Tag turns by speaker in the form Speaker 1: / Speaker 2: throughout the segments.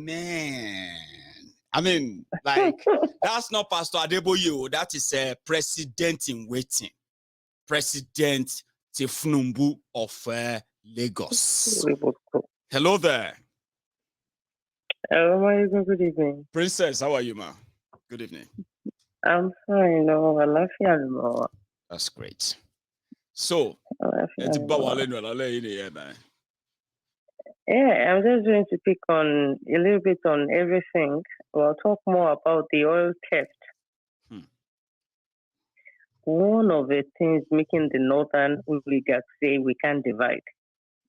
Speaker 1: Man. I mean, like, that's not Pastor Adeboye. That is a president in waiting. President Tinubu of Lagos. Hello there.
Speaker 2: Hello, good evening.
Speaker 1: Princess, how are you, ma? Good evening.
Speaker 2: I'm fine. No, I love you.
Speaker 1: That's great. So,
Speaker 2: Yeah, I'm just going to pick on a little bit on everything. We'll talk more about the oil theft. One of the things making the northern oligarchs say we can't divide.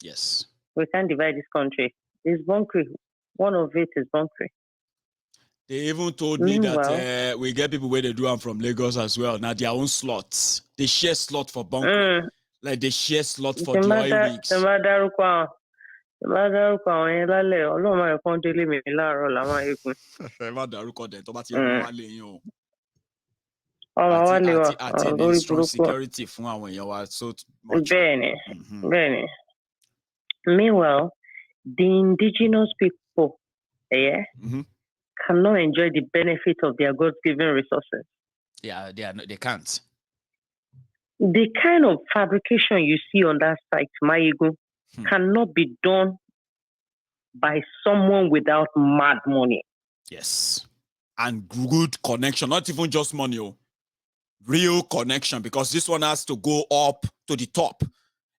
Speaker 1: Yes.
Speaker 2: We can't divide this country. It's bunkering. One of it is bunkering.
Speaker 1: They even told me that we get people where they do them from Lagos as well. Now their own slots. They share slot for bunkering. Like they share slot for the oil rigs. Strong security so much.
Speaker 2: Meanwhile, the indigenous people cannot enjoy the benefit of their God-given resources.
Speaker 1: Yeah, they can't.
Speaker 2: The kind of fabrication you see on that site, Mayigu, cannot be done by someone without mad money.
Speaker 1: Yes. And good connection, not even just money, real connection, because this one has to go up to the top,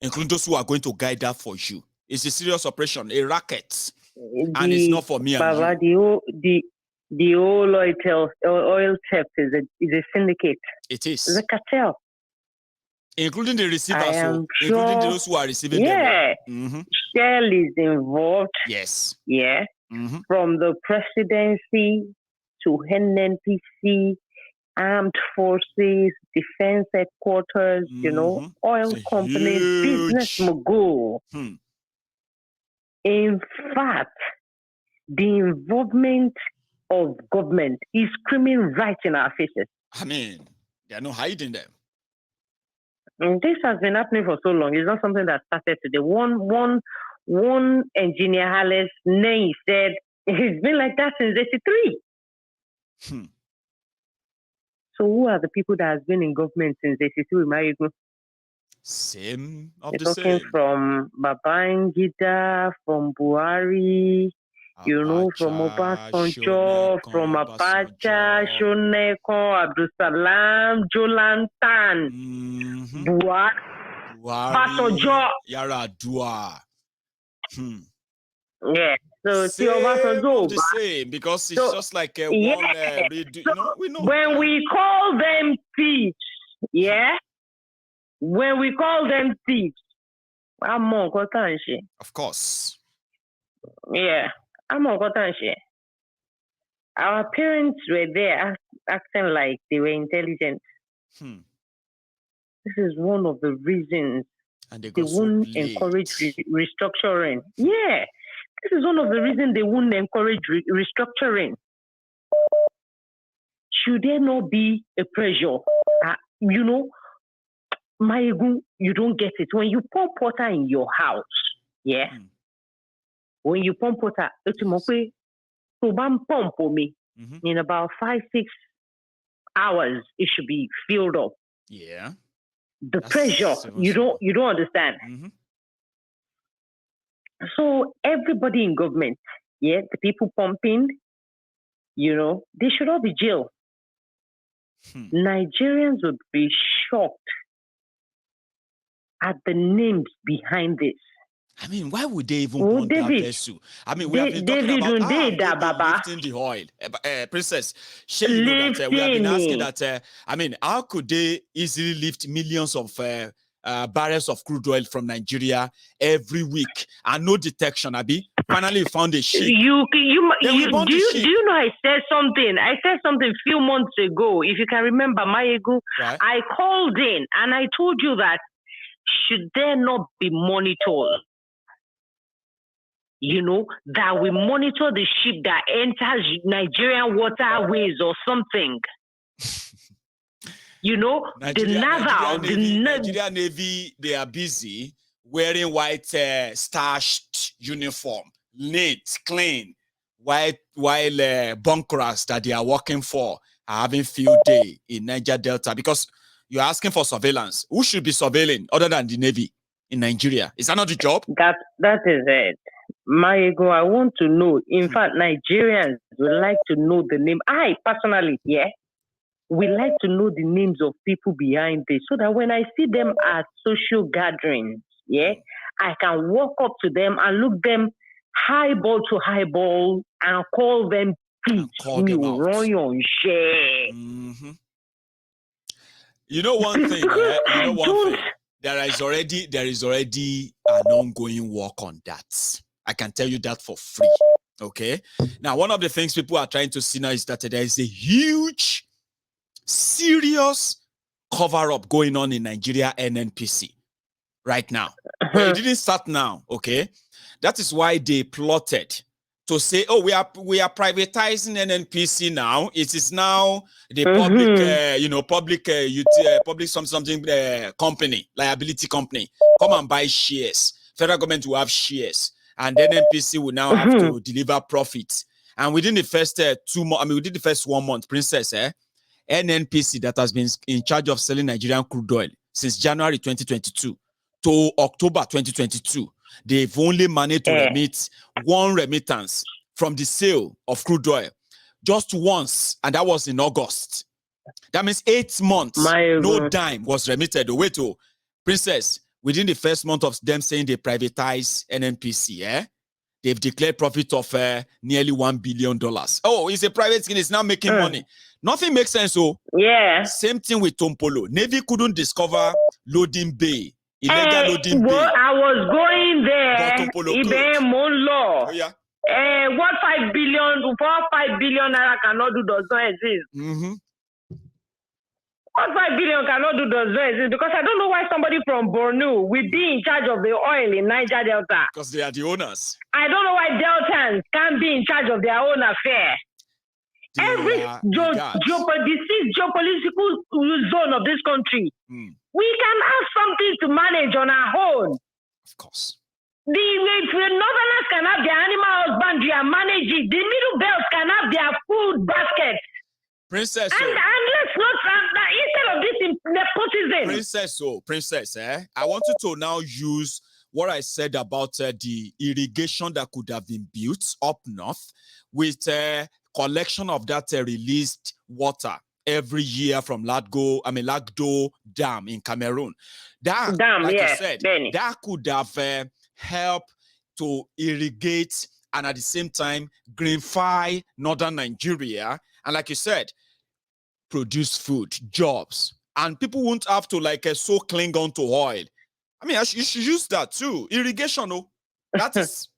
Speaker 1: including those who are going to guide that for you. It's a serious operation, a racket. And it's not for me and
Speaker 2: you. The whole oil theft is a syndicate.
Speaker 1: It is.
Speaker 2: It's a cartel.
Speaker 1: Including the receivers, including those who are receiving them.
Speaker 2: Shell is involved.
Speaker 1: Yes.
Speaker 2: Yeah. From the presidency to NNPC, armed forces, defense headquarters, oil companies, business mogul. In fact, the involvement of government is screaming right in our faces.
Speaker 1: I mean, they are not hiding them.
Speaker 2: And this has been happening for so long. It's not something that started today. One engineer, Halles Ney, said it's been like that since 83. So who are the people that has been in government since 83, Marigo?
Speaker 1: Same of
Speaker 2: You're
Speaker 1: the
Speaker 2: talking
Speaker 1: same.
Speaker 2: from Babangida, from Buhari, from Obasanjo, from Abacha, Shoneko, Abdulsalam, Jolantan, Buhari, Obasanjo.
Speaker 1: Yaradua.
Speaker 2: Yeah. So
Speaker 1: the same, because it's just like one we know.
Speaker 2: When we call them thieves, when we call them thieves,
Speaker 1: of course.
Speaker 2: Yeah, our parents were there acting like they were intelligent. This is one of the reasons
Speaker 1: they
Speaker 2: won't encourage restructuring. Yeah, this is one of the reasons they wouldn't encourage restructuring. Should there not be a pressure? Mayigu, you don't get it. When you pump water in your house, when you pump water, in about 5-6 hours, it should be filled up.
Speaker 1: Yeah.
Speaker 2: The pressure, you don't understand. So everybody in government, the people pumping, they should all be jailed. Nigerians would be shocked at the names behind this.
Speaker 1: I mean, why would they even want that vessel? I mean, we have been talking about lifting the oil. Princess, we have been asking that, how could they easily lift millions of barrels of crude oil from Nigeria every week and no detection, Abi? Finally, we found a ship.
Speaker 2: Do you know I said something? I said something a few months ago. If you can remember, Mayegu,
Speaker 1: right?
Speaker 2: I called in and I told you that should there not be monitored? That we monitor the ship that enters Nigerian waterways or something.
Speaker 1: Nigerian Navy, they are busy wearing white starched uniform, neat, clean, while bunkers that they are working for are having field day in Niger Delta, because you're asking for surveillance. Who should be surveilling other than the Navy in Nigeria? Is that not the job?
Speaker 2: That is it. Ego, I want to know. In fact, Nigerians would like to know the name. I personally, we like to know the names of people behind this, so that when I see them at social gatherings, I can walk up to them and look them highball to highball and call them peace.
Speaker 1: You know one thing, there is already an ongoing work on that. I can tell you that for free. Okay. Now, one of the things people are trying to see now is that there is a huge, serious cover-up going on in Nigeria NNPC right now. But it didn't start now. Okay. That is why they plotted to say, oh, we are privatizing NNPC now. It is now the public something company, liability company. Come and buy shares. Federal government will have shares, and then NNPC will now have to deliver profits. And within the first within the first 1 month, Princess, NNPC that has been in charge of selling Nigerian crude oil since January 2022 to October 2022. They've only managed to remit one remittance from the sale of crude oil just once, and that was in August. That means 8 months, no dime was remitted. Wait, Princess, within the first month of them saying they privatize NNPC, they've declared profit of nearly $1 billion. Oh, it's a private scheme, it's now making money. Nothing makes sense. Same thing with Tompolo. Navy couldn't discover loading bay. Illegal loading bay.
Speaker 2: I was going there. What 5 billion naira cannot do does not exist. What 5 billion cannot do does not exist, because I don't know why somebody from Borno will be in charge of the oil in Niger Delta.
Speaker 1: Because they are the owners.
Speaker 2: I don't know why Deltans can't be in charge of their own affair. Every geopolitical zone of this country, we can have something to manage on our own.
Speaker 1: Of course.
Speaker 2: The northerners can have their animal husbandry and manage it. The middle belts can have their food baskets.
Speaker 1: Princess,
Speaker 2: and let's not instead of this nepotism.
Speaker 1: Princess, I want you to now use what I said about the irrigation that could have been built up north with collection of that released water every year from Lagdo Dam in Cameroon. That, I said, that could have helped to irrigate and at the same time greenify northern Nigeria. And like you said, produce food, jobs, and people won't have to so cling on to oil. I mean, you should use that too. Irrigation, that is,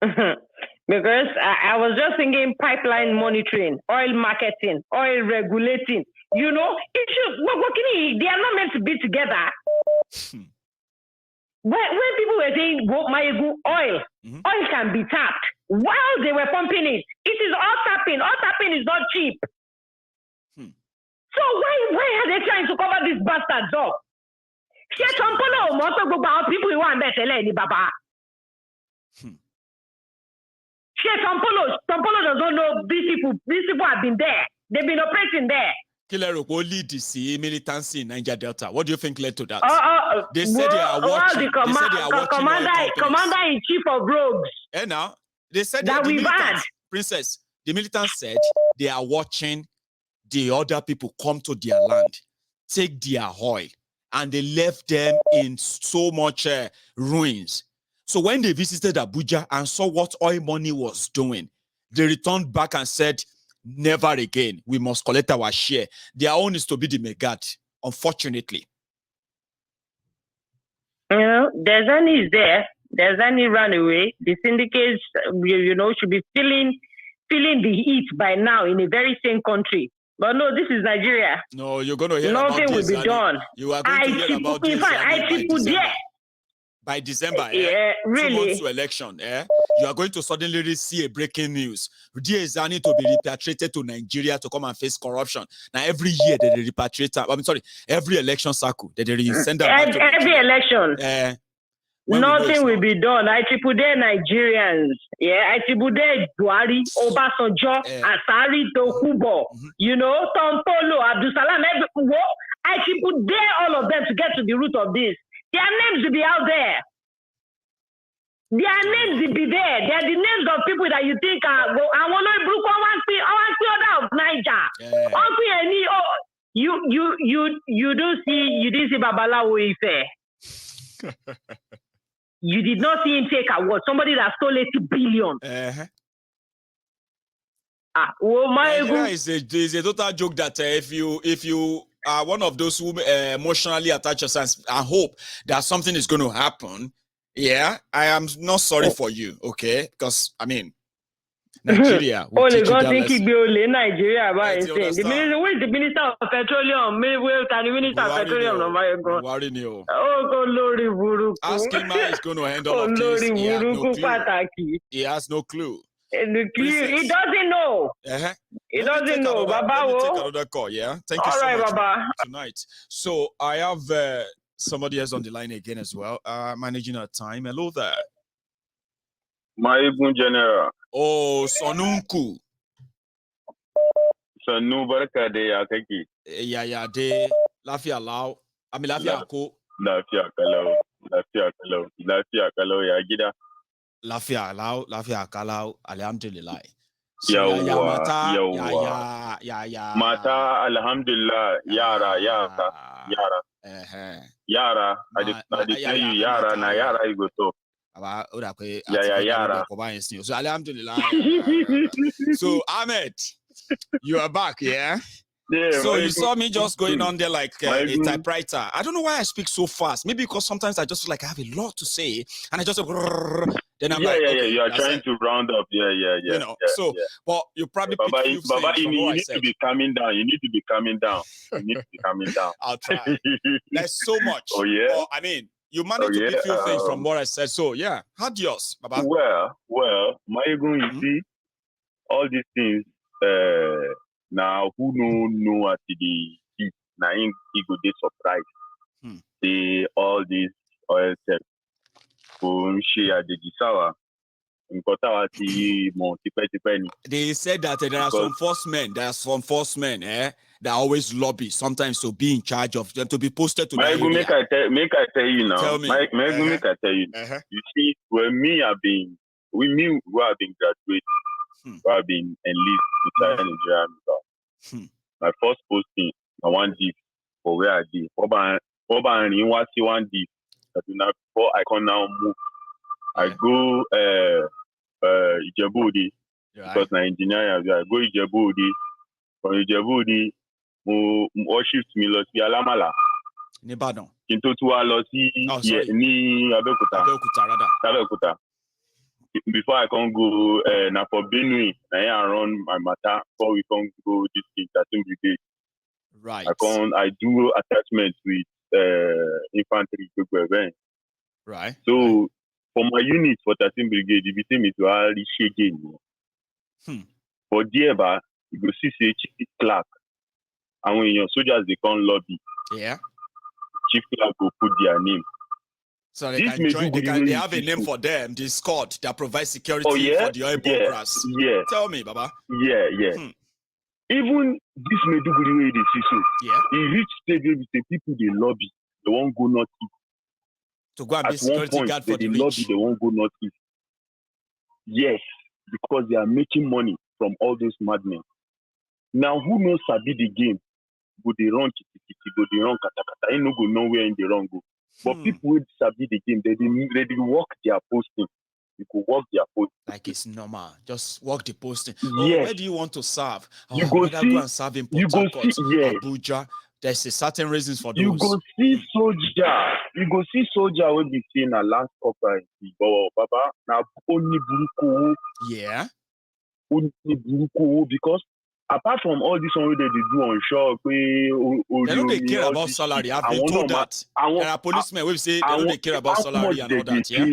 Speaker 2: Because I was just thinking pipeline monitoring, oil marketing, oil regulating. They are not meant to be together. When people were saying oil can be tapped, while they were pumping it, it is all tapping. All tapping is not cheap. So why are they trying to cover these bastards up? People who want Baba. Tompolo doesn't know these people. These people have been there. They've been operating there.
Speaker 1: Kilero lead the militancy in Niger Delta. What do you think led to that? They said they are watching. They said they are watching
Speaker 2: Commander-in-Chief of Rogues.
Speaker 1: And now they said
Speaker 2: that we've had.
Speaker 1: Princess, the militants said they are watching the other people come to their land, take their oil, and they left them in so much ruins. So when they visited Abuja and saw what oil money was doing, they returned back and said, never again. We must collect our share. Their own is to be the Megad, unfortunately.
Speaker 2: There's any is there. There's any runaway. The syndicates, should be feeling the heat by now in a very same country. But no, this is Nigeria.
Speaker 1: No, you're going to hear
Speaker 2: nothing
Speaker 1: about
Speaker 2: will
Speaker 1: this.
Speaker 2: be done.
Speaker 1: You are going to hear about this.
Speaker 2: In fact,
Speaker 1: by December,
Speaker 2: really?
Speaker 1: 2 months to election, you are going to suddenly see a breaking news. Zani to be repatriated to Nigeria to come and face corruption. Now, every year they repatriate. Every election cycle that they send them back to
Speaker 2: every election. Nothing will be done. I triple dare Nigerians. Yeah, I triple dare Buhari, Obasanjo, Asari, Dokubo, Tom Polo, Abdul Salam, I triple dare all of them to get to the root of this. Their names will be out there. Their names will be there. They are the names of people that you think are I want to look of Niger. You didn't see Babalawo Ife. You did not see him take award. Somebody that stole 80 billion.
Speaker 1: It's a total joke that if you are one of those who emotionally attach yourself and hope that something is going to happen, I am not sorry for you, okay? Because I mean, Nigeria.
Speaker 2: Only God think he be only Nigeria. Who is the Minister of Petroleum? The Minister of Petroleum.
Speaker 1: Ask him how he's going to handle all of this. He has no clue.
Speaker 2: He doesn't know. He doesn't know. Baba,
Speaker 1: let me take another call. Yeah. Thank you so much Baba. Tonight. So I have somebody else on the line again as well. Managing our time. Hello there.
Speaker 3: My Ibn General.
Speaker 1: Oh, Sonunku.
Speaker 3: Sonu barka de ya kake.
Speaker 1: Ya de lafiya lau. Ami lafiya ko.
Speaker 3: Lafiya kalau ya gida.
Speaker 1: Lafiya kalau alhamdulillah.
Speaker 3: So,
Speaker 1: mata.
Speaker 3: Mata alhamdulillah yara. Yara. I tell you yara na yara you go so.
Speaker 1: Yara. So alhamdulillah. So Ahmed, you are back, yeah?
Speaker 3: Yeah.
Speaker 1: So you saw me just going on there like a typewriter. I don't know why I speak so fast. Maybe because sometimes I just feel like I have a lot to say, and I just then I'm okay,
Speaker 3: you are trying to round up.
Speaker 1: But you probably
Speaker 3: Baba, you need to be calming down.
Speaker 1: I'll try. There's so much.
Speaker 3: Oh yeah.
Speaker 1: But, I mean, you managed to pick few things from what I said. So yeah, adios, Baba.
Speaker 3: Well, my ego, you see, all these things. Now who know at the heat? Now he go dey surprised. See all these oil tech.
Speaker 1: They said that there are some force men. There are some force men, that always lobby sometimes to be in charge of them, to be posted to the area.
Speaker 3: Make I tell you now.
Speaker 1: Tell me.
Speaker 3: Make I tell you. You see, when me have been graduated, who have been enlisted inside Nigeria. My first posting, I want this for where I did. Oba and you want to one this. Before I can now move, I go Ijebu-Ode because na engineering. I go Ijebu-Ode. From Ijebu-Ode, mo shift me lọ sí Alamala.
Speaker 1: Nìbàdàn.
Speaker 3: Kí n tó tún wá lọ sí ní Abẹ́òkúta. Before I can go na for Benue, I run my matter before we can go this thing 13 brigade.
Speaker 1: Right.
Speaker 3: I do attachments with infantry event.
Speaker 1: Right.
Speaker 3: So for my unit for 13 brigade, if you see me to already shake again. For there, you go see Chief Clerk. And when your soldiers they come lobby, Chief Clerk will put their name.
Speaker 1: So they can join. They have a name for them. The squad that provides security for the oil grass.
Speaker 3: Yeah.
Speaker 1: Tell me, Baba.
Speaker 3: Yeah. Even this Meduguri way they see so.
Speaker 1: Yeah.
Speaker 3: He reached stage with the people they lobby. They won't go north east.
Speaker 1: To go and be security guard for the rich.
Speaker 3: Lobby, they won't go north east. Yes, because they are making money from all those madmen. Now, who knows Sabi the game? Go they run kitty, go they run kata. Ain't no go nowhere in the wrong go. But people will Sabi the game. They work their posting. You could work their posting.
Speaker 1: Like it's normal. Just work the posting.
Speaker 3: Yes.
Speaker 1: Where do you want to serve?
Speaker 3: You go see.
Speaker 1: Go and serve in Port Harcourt, Abuja. There's a certain reasons for those.
Speaker 3: You go see soldier will be seen a last corporate. Baba, now only buruko.
Speaker 1: Yeah.
Speaker 3: Only buruko because apart from all this one they do on shore,
Speaker 1: they don't care about salary. I've been told that. There are policemen who say they don't care about salary and all that. Yeah.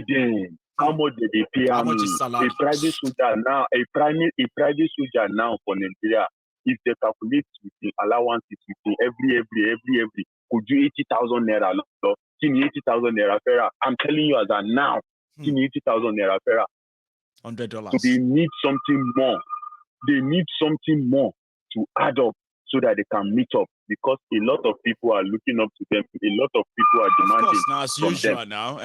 Speaker 3: How much did they pay?
Speaker 1: How much is salary?
Speaker 3: A private soldier now for Nigeria. If they calculate with the allowances with every could you 80,000 naira Kini 80,000 naira fera. I'm telling you as a now, Kini 80,000 naira fera.
Speaker 1: $100.
Speaker 3: So they need something more. They need something more to add up so that they can meet up, because a lot of people are looking up to them. A lot of people are demanding.
Speaker 1: Of course, now as usual
Speaker 3: them.
Speaker 1: now.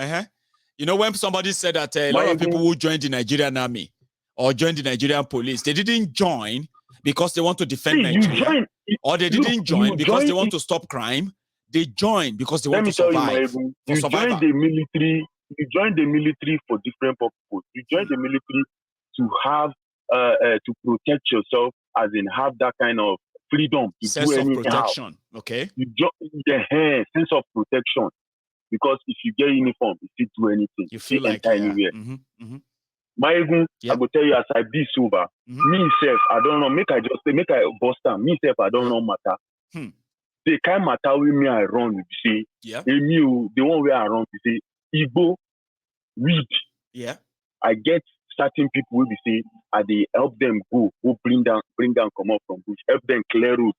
Speaker 1: You know, when somebody said that a lot of people who joined the Nigerian army or joined the Nigerian police, they didn't join because they want to defend Nigeria, or they didn't join because they want to stop crime. They join because they want to survive.
Speaker 3: You join the military. You join the military for different purposes. You join the military to have to protect yourself, as in have that kind of freedom to
Speaker 1: sense
Speaker 3: do
Speaker 1: of
Speaker 3: anything.
Speaker 1: Protection. Okay.
Speaker 3: You the sense of protection, because if you get uniform, you can do anything.
Speaker 1: You feel like
Speaker 3: anywhere.
Speaker 1: Yep.
Speaker 3: I go tell you as I be sober. Me self, I don't know. Make I bust down. Me self, I don't know matter. The kind matter with me I run, you say.
Speaker 1: Yeah.
Speaker 3: The one where I run, you say. Igbo, weed.
Speaker 1: Yeah.
Speaker 3: I get certain people will be say, I they help them go bring down, come up from bush, help them clear road,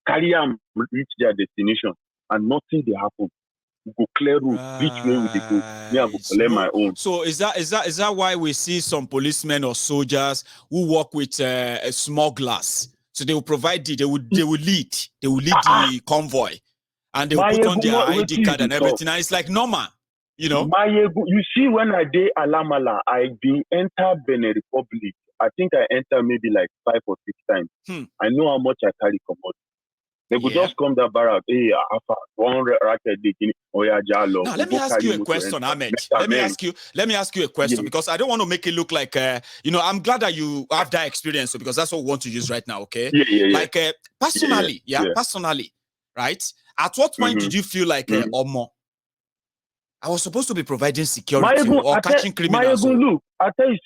Speaker 3: carry them reach their destination, and nothing they happen. We go clear road, reach where we go. Me, I go collect my own.
Speaker 1: So is that why we see some policemen or soldiers who work with smugglers? So they will provide they will lead the convoy, and they will put on their ID card and everything. And it's like normal. You know,
Speaker 3: you see, when I did Alamala, I be enter Benin Republic. I think I enter maybe like 5 or 6 times. I know how much I carry commodity. They could just come that barrack. Hey, one racket.
Speaker 1: Now let me ask you a question, Ahmed. Let me ask you a question, because I don't want to make it look like I'm glad that you have that experience, because that's what we want to use right now. Okay. Like personally, personally, right? At what point did you feel like Omo, I was supposed to be providing security or catching criminals?
Speaker 3: Look, I tell you,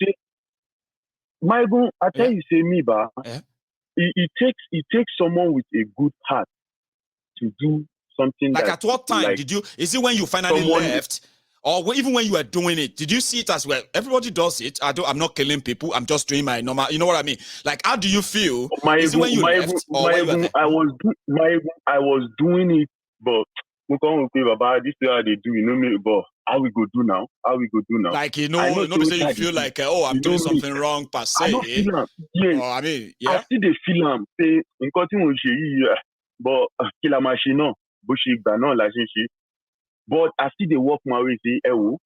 Speaker 3: say, me, ba. It takes someone with a good heart to do something.
Speaker 1: Like at what time did you? Is it when you finally left, or even when you were doing it? Did you see it as well? Everybody does it. I'm not killing people. I'm just doing my normal. You know what I mean? Like, how do you feel? Is it when you left, or when you were there?
Speaker 3: I was doing it, but this is how they do. You know me, but how we go do now?
Speaker 1: Like you feel like I'm doing something wrong per se.
Speaker 3: I don't feel them. Yes.
Speaker 1: I mean, yeah.
Speaker 3: I see the film. Say, but kila machine but I see the work my way. Say, no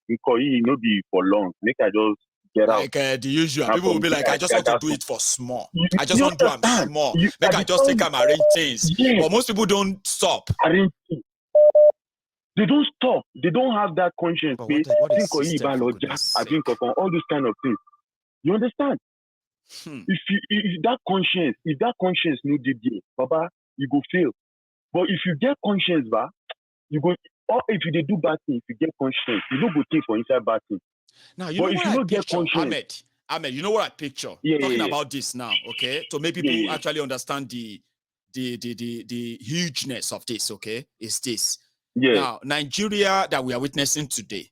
Speaker 3: be for long. Make I just get out.
Speaker 1: Like the usual. People will be like, I just want to do it for small. I just want to do them small. Make I just take them arrange things. But most people don't stop.
Speaker 3: They don't stop. They don't have that conscience.
Speaker 1: What is
Speaker 3: all those kind of things. You understand? If that conscience no did there, Baba, you go fail. But if you get conscience, you go. Or if you do bad things, if you get conscience, you don't go take for inside bad things.
Speaker 1: Now you know what I picture, Ahmed. You know what I picture? Talking about this now, okay? To make people actually understand the hugeness of this, okay? Is this. Now, Nigeria that we are witnessing today,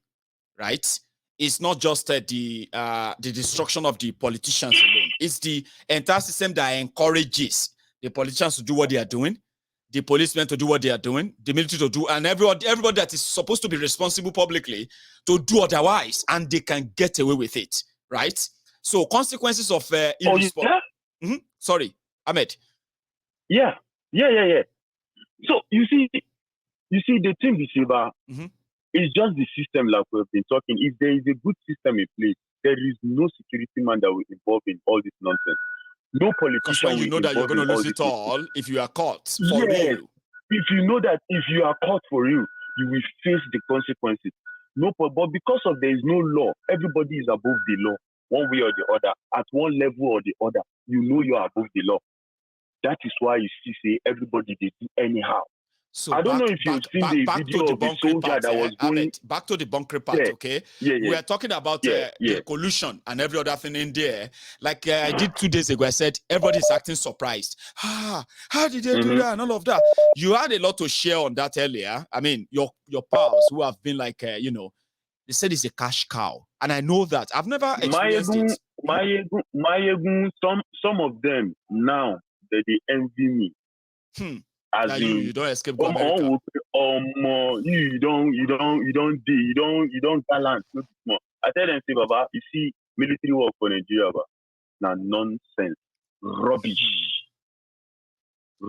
Speaker 1: right? It's not just the destruction of the politicians alone. It's the entire system that encourages the politicians to do what they are doing, the policemen to do what they are doing, the military to do, and everybody that is supposed to be responsible publicly to do otherwise, and they can get away with it, right? So consequences of Sorry, Ahmed.
Speaker 3: Yeah. So you see, the thing is about it's just the system like we've been talking. If there is a good system in place, there is no security man that will involve in all this nonsense. No politician.
Speaker 1: Because you know that you're going to lose it all if you are caught for real.
Speaker 3: If you know that if you are caught for real, you will face the consequences. No, but because of there is no law, everybody is above the law, one way or the other, at one level or the other. You know you are above the law. That is why you see, say everybody they do anyhow.
Speaker 1: So
Speaker 3: I don't know if you've seen the video of the soldier that was going...
Speaker 1: Back to the bunker part, okay? We are talking about the collusion and every other thing in there. Like I did 2 days ago, I said, everybody's acting surprised. How did they do that and all of that? You had a lot to share on that earlier. I mean, your pals who have been like, they said it's a cash cow. And I know that. I've never experienced it.
Speaker 3: Some of them now, they envy me. As in,
Speaker 1: you don't escape go America.
Speaker 3: You don't balance. I tell them, say, Baba, you see, military work for Nigeria, now nonsense, rubbish.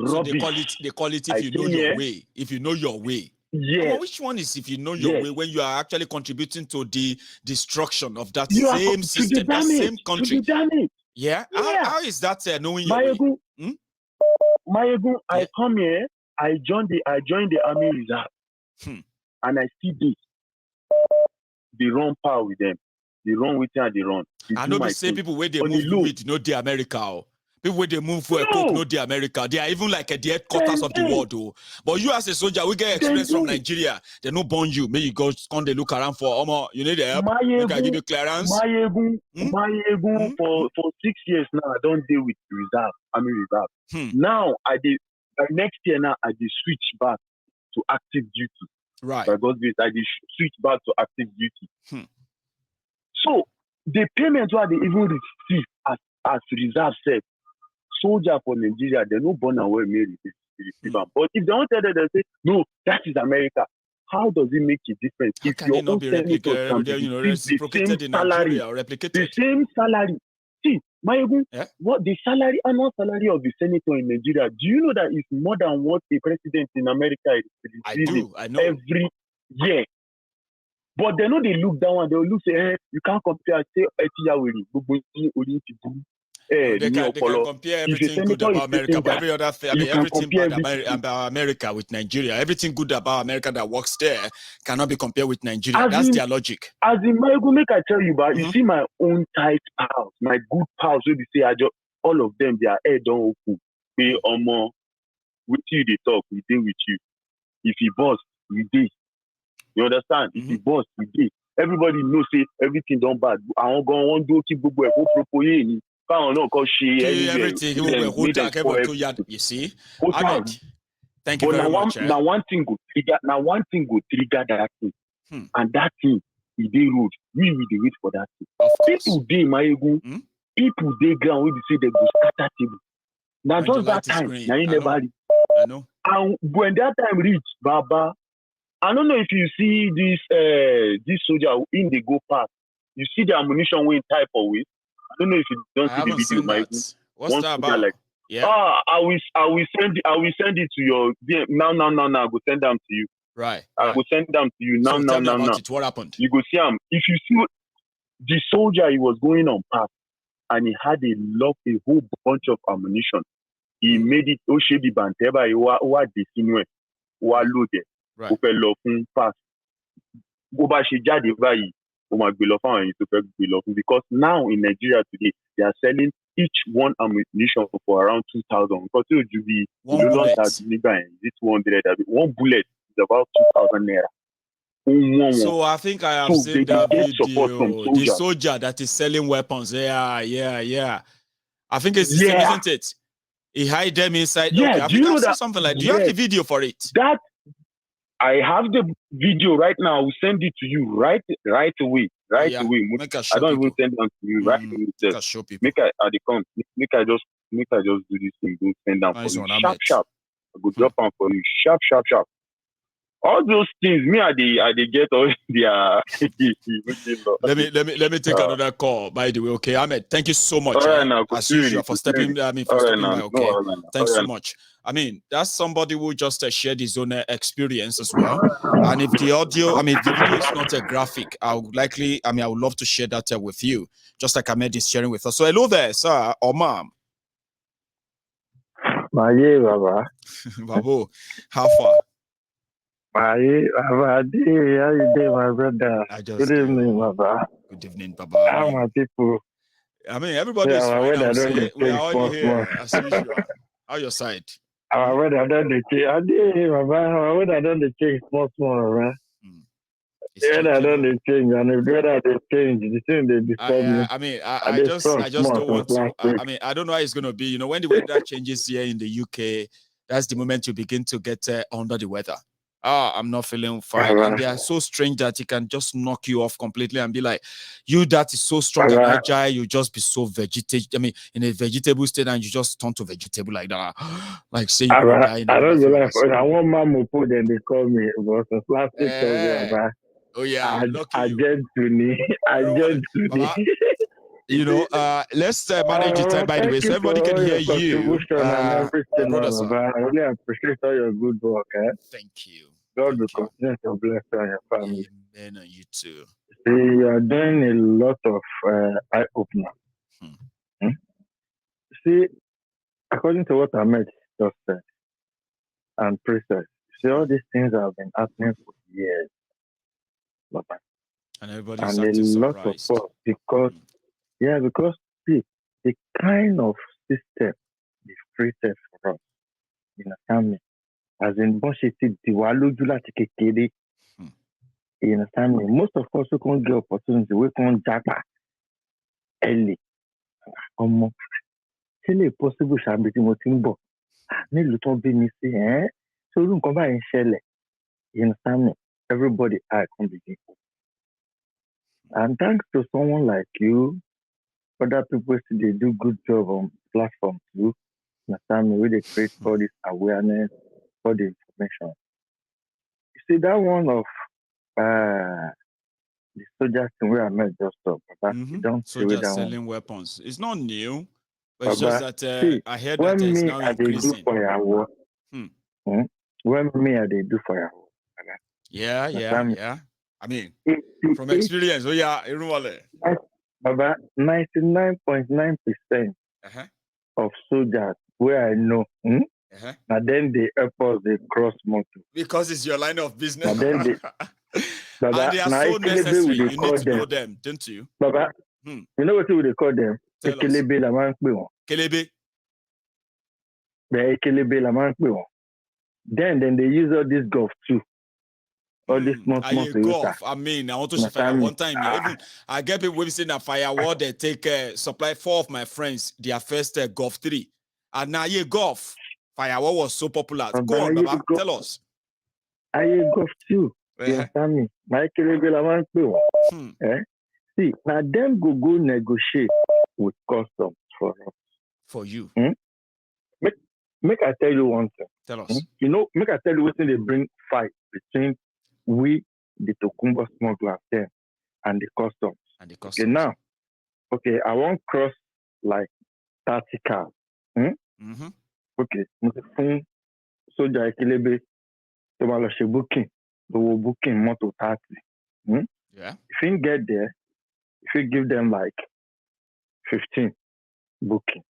Speaker 1: So they call it if you know your way. If you know your way.
Speaker 3: Yeah.
Speaker 1: Which one is if you know your way when you are actually contributing to the destruction of that same system, that same country? Yeah. How is that knowing your way?
Speaker 3: Mayegun, I come here, I joined the army reserve, and I see this. They run power with them. They run with them and they run.
Speaker 1: I know they say people where they move with no the America. People where they move for a cook, no the America. They are even like the headquarters of the world, though. But you as a soldier, we get experience from Nigeria. They no burn you. Maybe you go come they look around for you need help. Make I give you clearance.
Speaker 3: Mayegun, for 6 years now, I don't deal with reserve, army reserve. Now next year now I switch back to active duty.
Speaker 1: Right.
Speaker 3: By God's grace, I switch back to active duty. So the payment where they even receive as reserve said, soldier for Nigeria, they no born and well made receive them. But if they don't tell them, they say, no, that is America. How does it make a difference?
Speaker 1: How can it not be replicated, reciprocated in Nigeria or replicated?
Speaker 3: The same salary. See, Mayegun, what the annual salary of the senator in Nigeria, do you know that it's more than what a president in America is receiving
Speaker 1: I know.
Speaker 3: every year? But they know they look down and they will look say, you can't compare, say,
Speaker 1: they can compare everything good about America, but every other thing, everything bad about America with Nigeria. Everything good about America that works there cannot be compared with Nigeria. That's their logic.
Speaker 3: As in, Mayegun, make I tell you, but you see my own tight pals, my good pals, so they say, all of them, their head don't open. They with you, they talk, we deal with you. If he boss, we deal. You understand? If he boss, we deal. Everybody knows, say, everything don't bad. I won't go on, do keep everything.
Speaker 1: You see, Ahmed, thank you very much.
Speaker 3: Now one thing go trigger that thing, and that thing is the road. We will wait for that thing. People dey Mayegun, people dey ground when they say they go scatter table. Now just that time, now you never reach.
Speaker 1: I know.
Speaker 3: And when that time reach, Baba, I don't know if you see this soldier in the go past. You see the ammunition weighing type of way. I don't know if you don't see the video, Mayegun.
Speaker 1: What's that about?
Speaker 3: Like, I will send it to your DM. Now. I will send them to you.
Speaker 1: Right.
Speaker 3: I will send them to you now.
Speaker 1: So tell me about it. What happened?
Speaker 3: You go see him. If you see the soldier, he was going on past, and he had a whole bunch of ammunition. He made it. The banteba. He was defined. Loaded.
Speaker 1: Right.
Speaker 3: Pass. Because now in Nigeria today, they are selling each one ammunition for around 2,000. Because it would be
Speaker 1: one bullet.
Speaker 3: One bullet is about 2,000 naira.
Speaker 1: So I think I have seen that video. The soldier that is selling weapons. Yeah. I think it's the same, isn't it? He hide them inside.
Speaker 3: Yeah,
Speaker 1: okay, I think I saw something like that. Do you have the video for it?
Speaker 3: I have the video right now. I will send it to you right away. Away. I don't even send them to you right away. Make I just do this thing. Go send them for you. Sharp. I go drop them for you. Sharp. All those things, I get all their.
Speaker 1: let me take another call. By the way, okay, Ahmed, thank you so much. As usual for stepping by. Okay, thanks so much. I mean, that's somebody who just shared his own experience as well. And if the audio, if the video is not a graphic, I would love to share that with you, just like Ahmed is sharing with us. So hello there, sir or ma'am.
Speaker 4: Baba.
Speaker 1: Babu, how far?
Speaker 4: How you doing, my brother? Good evening, Baba.
Speaker 1: Good evening, Baba.
Speaker 4: How are my people?
Speaker 1: Everybody is fine. We are all here, as usual. How your side?
Speaker 4: Our weather done the change. I did, Baba. Our weather done the change small, man. Yeah, I done the change, and if the weather they change, the thing they disturb me.
Speaker 1: I just don't want to. I don't know how it's going to be. When the weather changes here in the UK, that's the moment you begin to get under the weather. I'm not feeling fine. And they are so strange that it can just knock you off completely and be like, you that is so strong and agile, you just be so in a vegetable state, and you just turn to vegetable like that. Like say you die in
Speaker 4: I don't know. I want mama put then they call me but last week
Speaker 1: oh yeah,
Speaker 4: I get to me.
Speaker 1: You know, let's manage the time by the way, so everybody can hear you.
Speaker 4: And everything,
Speaker 1: brother,
Speaker 4: I really appreciate all your good work.
Speaker 1: Thank you.
Speaker 4: God will continue to bless you and your family.
Speaker 1: Amen, and you too.
Speaker 4: See, you are doing a lot of eye opener. See, according to what Ahmed just said, and Princess, see, all these things have been happening for years.
Speaker 1: And everybody's
Speaker 4: and
Speaker 1: acting
Speaker 4: a lot
Speaker 1: surprised.
Speaker 4: of us because see, the kind of system is created for us in a family, as in in a family, most of us who can't get opportunity, we can't jack early. It's possible ṣàbí tí mo ti ń bọ̀ nílùú tó bí mi sí so irú nǹkan báyìí ń ṣẹlẹ̀, you understand me? Everybody eye can begin. And thanks to someone like you, other people say they do good job on platform too. You understand me? Where they create all this awareness, all the information. You see that one of the soldiers thing where I met just talk about. Don't
Speaker 1: soldiers selling weapons. It's not new, but it's just that I heard that it's now increasing.
Speaker 4: When me I they do for you.
Speaker 1: Yeah. I mean, from experience,
Speaker 4: Baba, 99.9% of soldiers where I know, and then they help us, they cross motor.
Speaker 1: Because it's your line of business.
Speaker 4: And then
Speaker 1: Baba, and they are so necessary. You need to know them, don't you?
Speaker 4: Baba, you know what they call them? Ekelebe la man pe won.
Speaker 1: Kelebe.
Speaker 4: The ekelebe la man pe won. Then they use all this golf too. All this small
Speaker 1: golf. I mean, I want to show fire one time. Even I get people saying that firewall they take supply 4 of my friends their first golf 3. And now golf. Firewall was so popular. Go on, Baba. Tell us.
Speaker 4: I golf too. You understand me? My ekelebe la man pe won. See, now them go negotiate with customs for us.
Speaker 1: For you.
Speaker 4: Make I tell you one thing.
Speaker 1: Tell us.
Speaker 4: You know, make I tell you what they bring fight between we, the Tokumbo smugglers then, and the customs. Okay, now, I won't cross like 30 cars. Okay, soldier Ekilebe, to booking, they will booking motor 30.
Speaker 1: Yeah.
Speaker 4: If you get there, if you give them like 15 booking.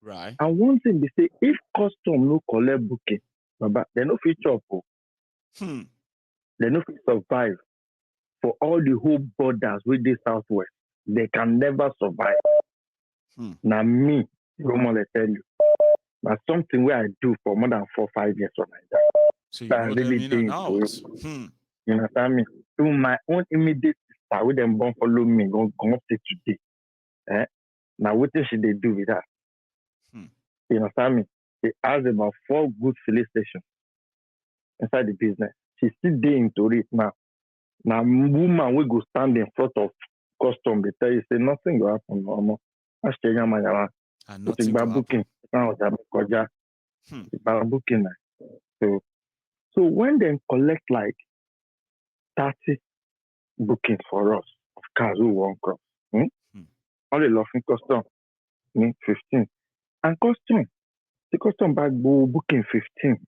Speaker 1: Right.
Speaker 4: And one thing they say, if custom no collect booking, they no fit chop. They no fit survive for all the whole borders with the southwest. They can never survive. Now me, Romo, I tell you, that's something where I do for more than 4-5 years on like that.
Speaker 1: So you know really them in and out.
Speaker 4: You understand me? To my own immediate sister, with them born follow me, go up to today. Now what should they do with that? You understand me? She has about 4 good filling stations inside the business. She's still there into it now. Now, woman will go stand in front of custom. They tell you, say nothing will happen. No.
Speaker 1: And nothing will happen.
Speaker 4: So when they collect like 30 bookings for us of cars who won't cross, only laughing custom 15. And the custom back go booking 15.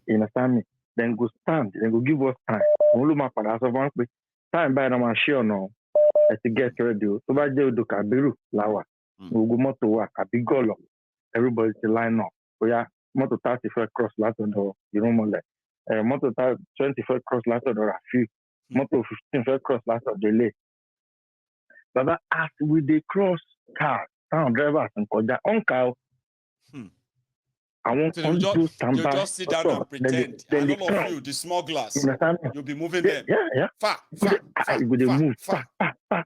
Speaker 4: You understand me? Then go stand, then go give us time. Time by the machine no. To get ready. So by the do Kabiru Lawa. We'll go moto work a big golo. Everybody to line up. So yeah, moto 35 cross last door, you know more like moto 25 cross last door a few. Moto 15 cross last door delay. But as we they cross car, town drivers and koja on car. I want
Speaker 1: so you just sit down and pretend. And all of you, the smugglers, you'll be moving them.
Speaker 4: Yeah.
Speaker 1: Far.
Speaker 4: You would move. Far. Baba,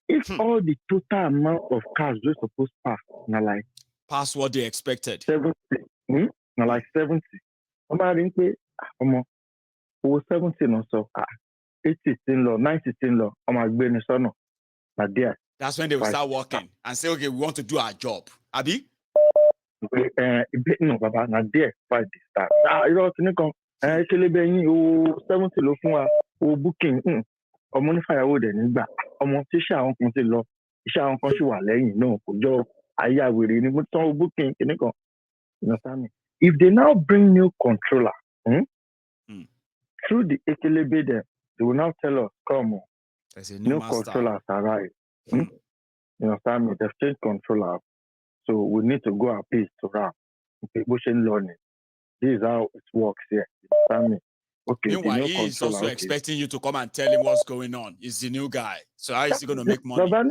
Speaker 4: if all the total amount of cars we're supposed to pass, now like
Speaker 1: pass what they expected.
Speaker 4: 70, Now like 70. I'm adding pay, 70 or so. 80 in law, 90 in law. I'm a business son. But there.
Speaker 1: That's when they will start working and say, okay, we want to do our job. Abi?
Speaker 4: No, Baba, not there. Fight this start. You know, actually, 70 low for booking. Money firewood and back. Tisha on law. Tisha on country while laying. No, job. I will really booking. You understand me? If they now bring new controller, through the Ekelebe, they will now tell us, come on, new controllers arrive. You understand me? They've changed controller. So we need to go appeal to RAM. Motion learning. This is how it works here. You understand me? Okay.
Speaker 1: Meanwhile, he is also expecting you to come and tell him what's going on. He's the new guy. So how is he going to make money?
Speaker 4: Baba,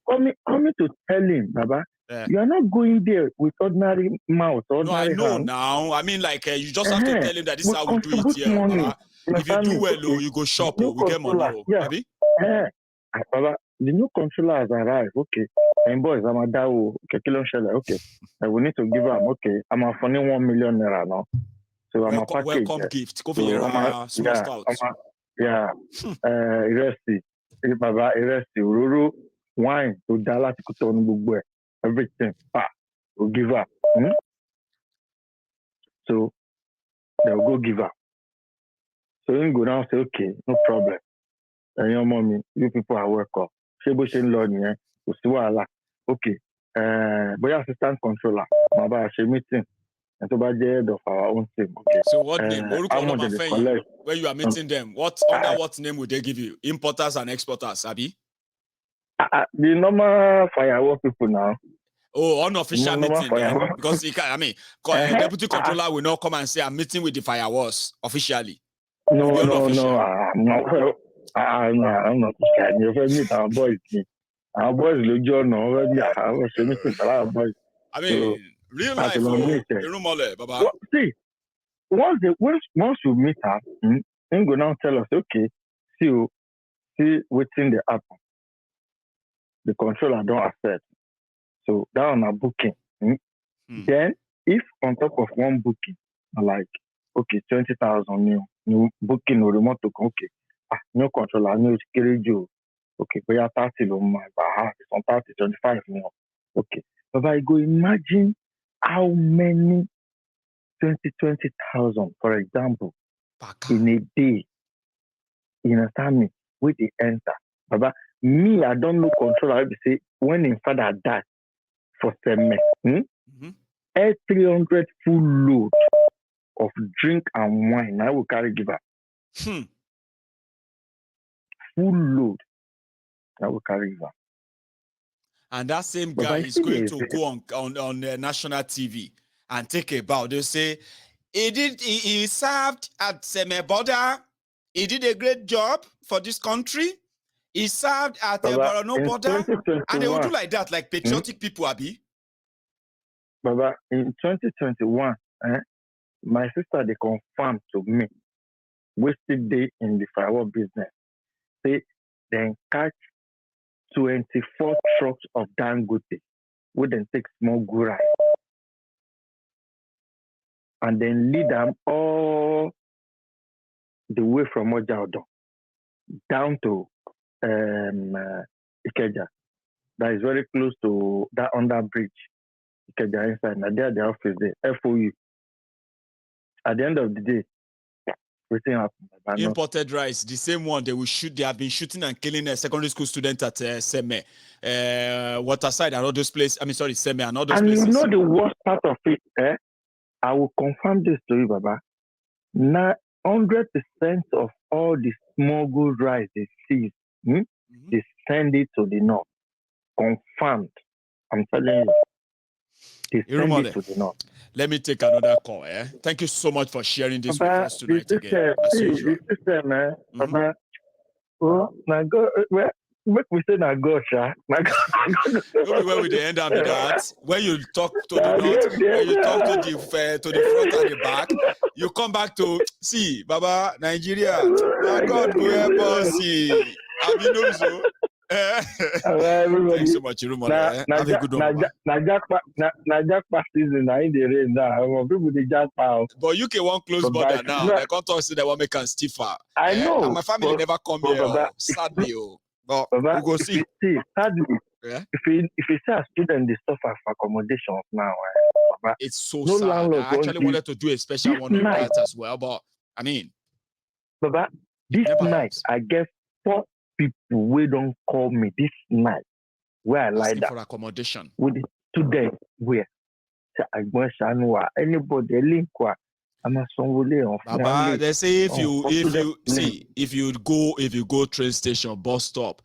Speaker 4: coming to tell him, Baba, you are not going there with ordinary mouth, ordinary
Speaker 1: No, I know
Speaker 4: hand.
Speaker 1: now. I mean, like, you just have to tell him that this is how we do it here. Baba. If you do well, you go shop, we get money.
Speaker 4: Yeah. Baba, the new controller has arrived. Okay. And boys, I'm a DAO. Okay. We need to give them. Okay. I'm a funny 1 million naira now. So I'm a package.
Speaker 1: Welcome gift. Go for your small scouts.
Speaker 4: Iresi. Baba, Iresi. Ruru. Wine. To Dallas. Everything. We'll give up. So they'll go give up. So you go down and say, okay, no problem. And your mommy, you people are welcome. Shebushin learning, okay. But assistant controller, my meeting. And so by the head of our own team. Okay.
Speaker 1: So what name? Where you are meeting them? Under what name would they give you? Importers and exporters, Abi?
Speaker 4: The normal firewall people now.
Speaker 1: Oh, unofficial meeting then. Because deputy controller will not come and say I'm meeting with the firewalls officially.
Speaker 4: No, I'm not scared. You heard me, our boys. Our boys look John already. I was meeting for our boys.
Speaker 1: I mean, real life. Baba.
Speaker 4: See, once you meet her, then go now tell us, okay, see what's in the app. The controller don't accept. So that on a booking. Then, if on top of one booking, like, okay, 20,000 new booking or remote to okay. No controller, no security. Okay, we are 30 on my behalf, it's on 30, 25 now. Okay. But I go imagine how many 20,000, for example, in a day, you understand me, with the enter. Baba, me, I don't know controller. I will say, when in father died for 7 months, 300 full load of drink and wine, I will carry give up. Full load, I will carry give up.
Speaker 1: And that same guy is going to go on national TV and take a bow. They say, he served at Seme border. He did a great job for this country. He served at Borno border. And they will do like that, like patriotic people, Abi.
Speaker 4: Baba, in 2021, my sister, they confirmed to me, wasted day in the firewall business. They then catch 24 trucks of Dangote, would then take small gura and then lead them all the way from Ojaudo down to Ikeja. That is very close to that under bridge. Ikeja inside. Now there the office there, FOU. At the end of the day, everything happened.
Speaker 1: Imported rice, the same one they will shoot. They have been shooting and killing a secondary school student at Seme, Waterside and all those places. I mean, sorry, Seme and all those places.
Speaker 4: And you know the worst part of it, I will confirm this to you, Baba. Now, 100% of all the smuggled rice they seize, they send it to the north. Confirmed. I'm telling you. They send it to the north.
Speaker 1: Let me take another call. Thank you so much for sharing this with us tonight again.
Speaker 4: Man. Baba, now go, make we say now go, sha.
Speaker 1: Go be where we end up with that. When you talk to the north, when you talk to the front and the back, you come back to see, Baba, Nigeria. Now God go help us see. Have you know so? Thanks so much, Irumole. Have a good one.
Speaker 4: Jackpot season. I in the rain now. People the jackpot.
Speaker 1: But UK won't close border now. They can't talk they want make us stiffer.
Speaker 4: I know.
Speaker 1: And my family never come here. Sadly, but we go see.
Speaker 4: Sadly, if you say a student they suffer for accommodations now,
Speaker 1: it's so sad. I actually wanted to do a special one on that as well, but I mean,
Speaker 4: Baba, this night I guess 4 people we don't call me this night where I like that
Speaker 1: for accommodation
Speaker 4: with the students where anybody link
Speaker 1: Baba, they say if you go train station bus stop,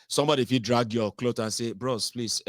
Speaker 1: somebody if you drag your clothes and say, bros, please,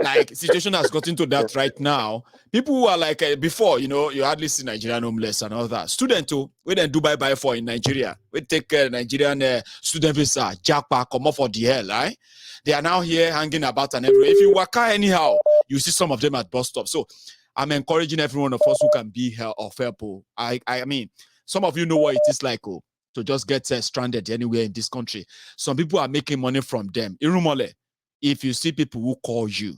Speaker 1: like situation has gotten to that right now. People who are like before, you hardly see Nigerian homeless and all that. Student too, we then do bye for in Nigeria. We take Nigerian student visa, jackpot, come off for the hell, right? They are now here hanging about and everywhere. If you work out anyhow, you see some of them at bus stop. So I'm encouraging every one of us who can be here of help. I mean, some of you know what it is like to just get stranded anywhere in this country. Some people are making money from them. Irumole, if you see people who call you,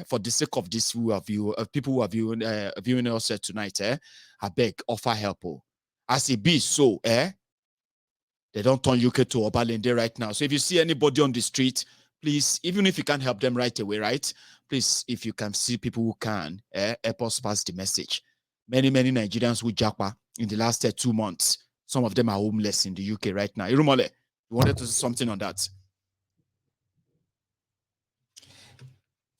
Speaker 1: for the sake of this people who are viewing us tonight, I beg, offer help. As it be so, they don't turn UK to Obalende right now. So if you see anybody on the street, please, even if you can't help them right away, right? Please, if you can see people who can, help us pass the message. Many Nigerians who jackpot in the last 2 months, some of them are homeless in the UK right now. Irumole, you wanted to say something on that?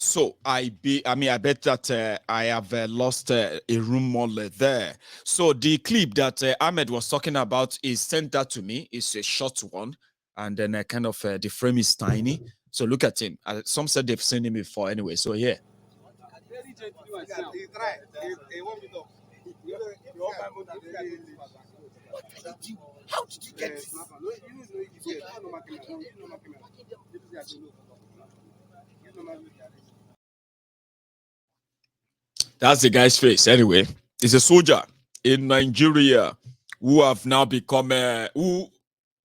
Speaker 1: So I bet that I have lost a Irumole there. So the clip that Ahmed was talking about is sent that to me. It's a short one, and then the frame is tiny. So look at him. Some said they've seen him before anyway. So yeah.
Speaker 5: How did you get this?
Speaker 1: That's the guy's face. Anyway, he's a soldier in Nigeria who have now become who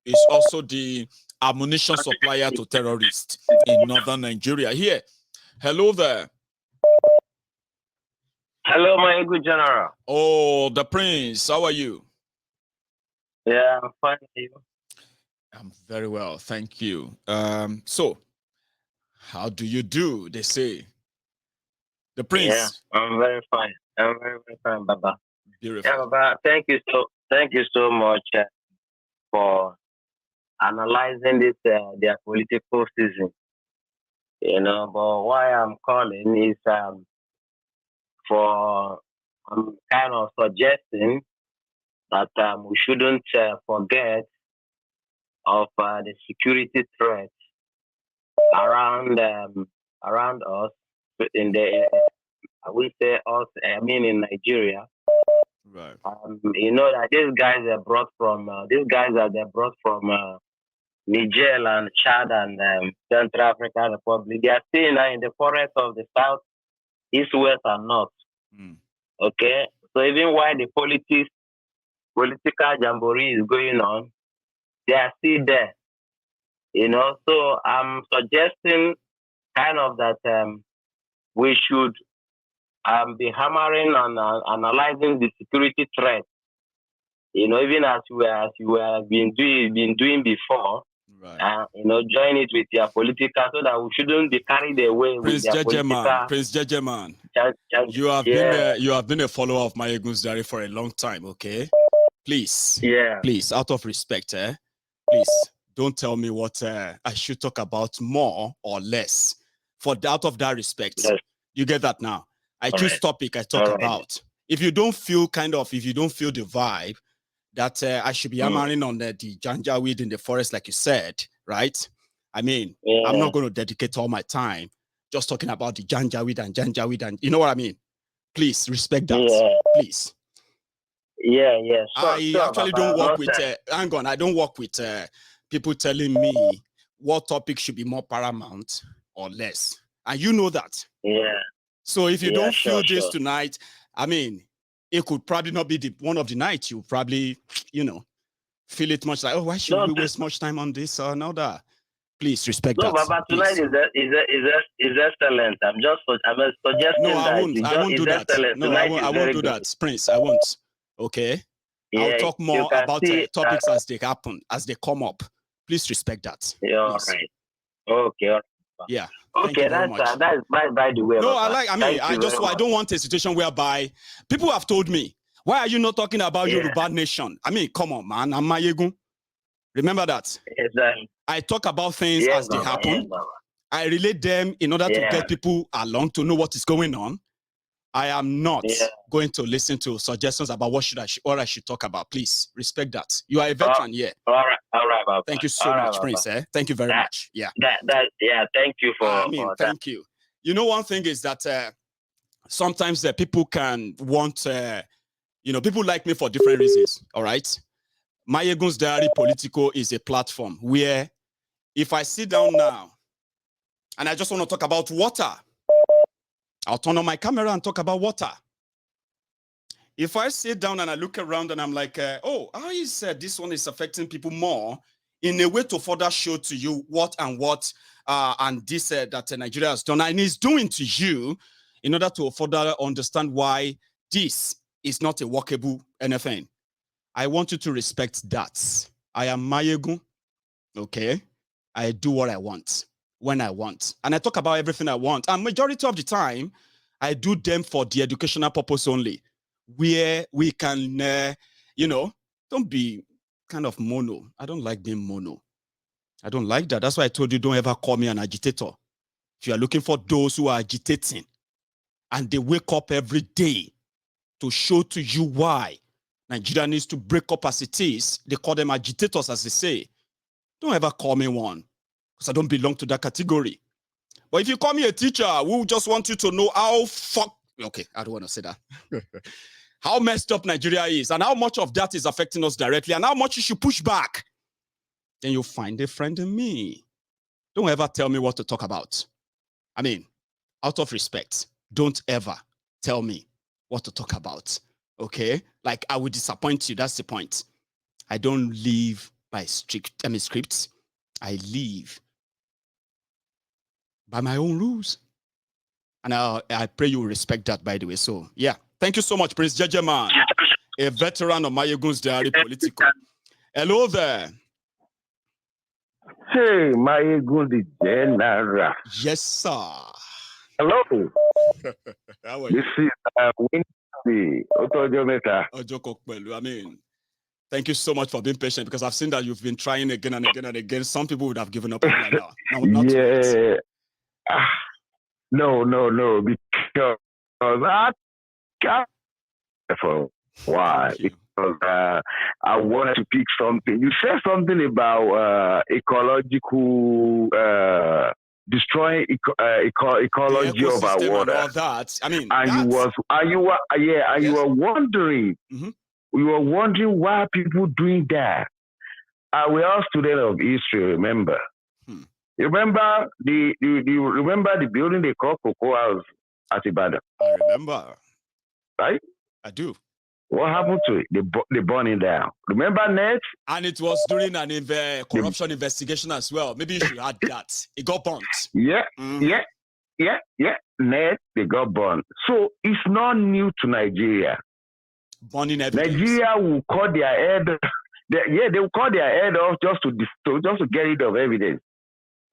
Speaker 1: is also the ammunition supplier to terrorists in northern Nigeria. Here, hello there.
Speaker 6: Hello, my good general.
Speaker 1: Oh, the prince. How are you?
Speaker 6: Yeah, I'm fine.
Speaker 1: I'm very well, thank you. So, how do you do? They say. The prince.
Speaker 6: Yeah, I'm very fine. I'm very fine, Baba.
Speaker 1: Beautiful.
Speaker 6: Yeah, Baba. Thank you so much for analyzing this their political season. But why I'm calling is I'm kind of suggesting that we shouldn't forget of the security threat around us in in Nigeria.
Speaker 1: Right.
Speaker 6: That these guys are brought from Niger and Chad and Central African Republic. They are still in the forest of the south, east, west, and north. Okay, so even while the political jamboree is going on, they are still there. So I'm suggesting kind of that we should be hammering on analyzing the security threat. Even as you have been doing before.
Speaker 1: Right.
Speaker 6: Join it with your political so that we shouldn't be carried away with their political.
Speaker 1: Prince Jejeman, you have been a follower of Mayegun's Diary for a long time, okay? Please, out of respect, please don't tell me what I should talk about more or less. Out of that respect, you get that now. I choose topic I talk about. If you don't feel the vibe that I should be hammering on the janjaweed in the forest, like you said, right? I mean, I'm not going to dedicate all my time just talking about the janjaweed, and you know what I mean? Please respect that, please.
Speaker 6: Yeah.
Speaker 1: I actually don't work with. Hang on, I don't work with people telling me what topic should be more paramount or less, and you know that.
Speaker 6: Yeah.
Speaker 1: So if you don't feel this tonight, I mean, it could probably not be one of the nights you probably, feel it much like, oh, why should we waste much time on this or another? Please respect that.
Speaker 6: No, but tonight is excellent. I'm suggesting
Speaker 1: no,
Speaker 6: that.
Speaker 1: I won't do that.
Speaker 6: Excellent.
Speaker 1: No,
Speaker 6: tonight
Speaker 1: I won't do that, Prince. I won't. Okay.
Speaker 6: Yeah,
Speaker 1: I'll talk more about topics as they happen, as they come up. Please respect that.
Speaker 6: Yeah, all right. Okay.
Speaker 1: Yeah.
Speaker 6: Okay, that's by the way.
Speaker 1: No, I don't want a situation whereby people have told me, why are you not talking about Yoruba nation? I mean, come on, man. I'm Mayegun. Remember that.
Speaker 6: Exactly.
Speaker 1: I talk about things as they happen. I relate them in order to get people along to know what is going on. I am not going to listen to suggestions about what I should talk about. Please respect that. You are a veteran here.
Speaker 6: All right, Baba.
Speaker 1: Thank you so much, Prince. Thank you very much. Yeah.
Speaker 6: Thank you for
Speaker 1: thank you. You know, one thing is that sometimes people can want, people like me for different reasons. All right. Mayegun's Diary Politico is a platform where if I sit down now and I just want to talk about water, I'll turn on my camera and talk about water. If I sit down and I look around and I'm like, how is this one is affecting people more in a way to further show to you what and this that Nigeria has done and is doing to you in order to further understand why this is not a workable anything. I want you to respect that. I am Mayegun, okay? I do what I want, when I want. And I talk about everything I want. And majority of the time, I do them for the educational purpose only, where we can, don't be kind of mono. I don't like being mono. I don't like that. That's why I told you, don't ever call me an agitator. If you are looking for those who are agitating and they wake up every day to show to you why Nigeria needs to break up as it is, they call them agitators, as they say. Don't ever call me one, because I don't belong to that category. But if you call me a teacher, we just want you to know okay, I don't want to say that. How messed up Nigeria is, and how much of that is affecting us directly, and how much you should push back. Then you'll find a friend in me. Don't ever tell me what to talk about. I mean, out of respect, don't ever tell me what to talk about. Okay? Like, I would disappoint you. That's the point. I don't live by scripts. I live by my own rules. And I pray you will respect that, by the way. So, yeah. Thank you so much, Prince Jejeman, a veteran of Mayegun's Diary Politico. Hello there.
Speaker 7: Hey, Mayegun the General.
Speaker 1: Yes, sir.
Speaker 7: Hello.
Speaker 1: How are you?
Speaker 7: This is Wednesday.
Speaker 1: I mean, thank you so much for being patient, because I've seen that you've been trying again and again and again. Some people would have given up right now.
Speaker 7: Yeah. No. Because I got for why? Because I wanted to pick something. You said something about ecological destroying ecology of our water.
Speaker 1: And all that. I mean,
Speaker 7: you were wondering. Mm-hmm. We were wondering why people doing that. We are students of history. Remember? You remember the building they call Cocoa House at Ibadan?
Speaker 1: I remember.
Speaker 7: Right?
Speaker 1: I do.
Speaker 7: What happened to it? They burned it down. Remember, Ned?
Speaker 1: And it was during an corruption investigation as well. Maybe you should add that. It got burnt.
Speaker 7: Yeah. Ned, they got burned. So it's not new to Nigeria.
Speaker 1: Burning evidence.
Speaker 7: Nigeria will cut their head. They will cut their head off just to get rid of evidence.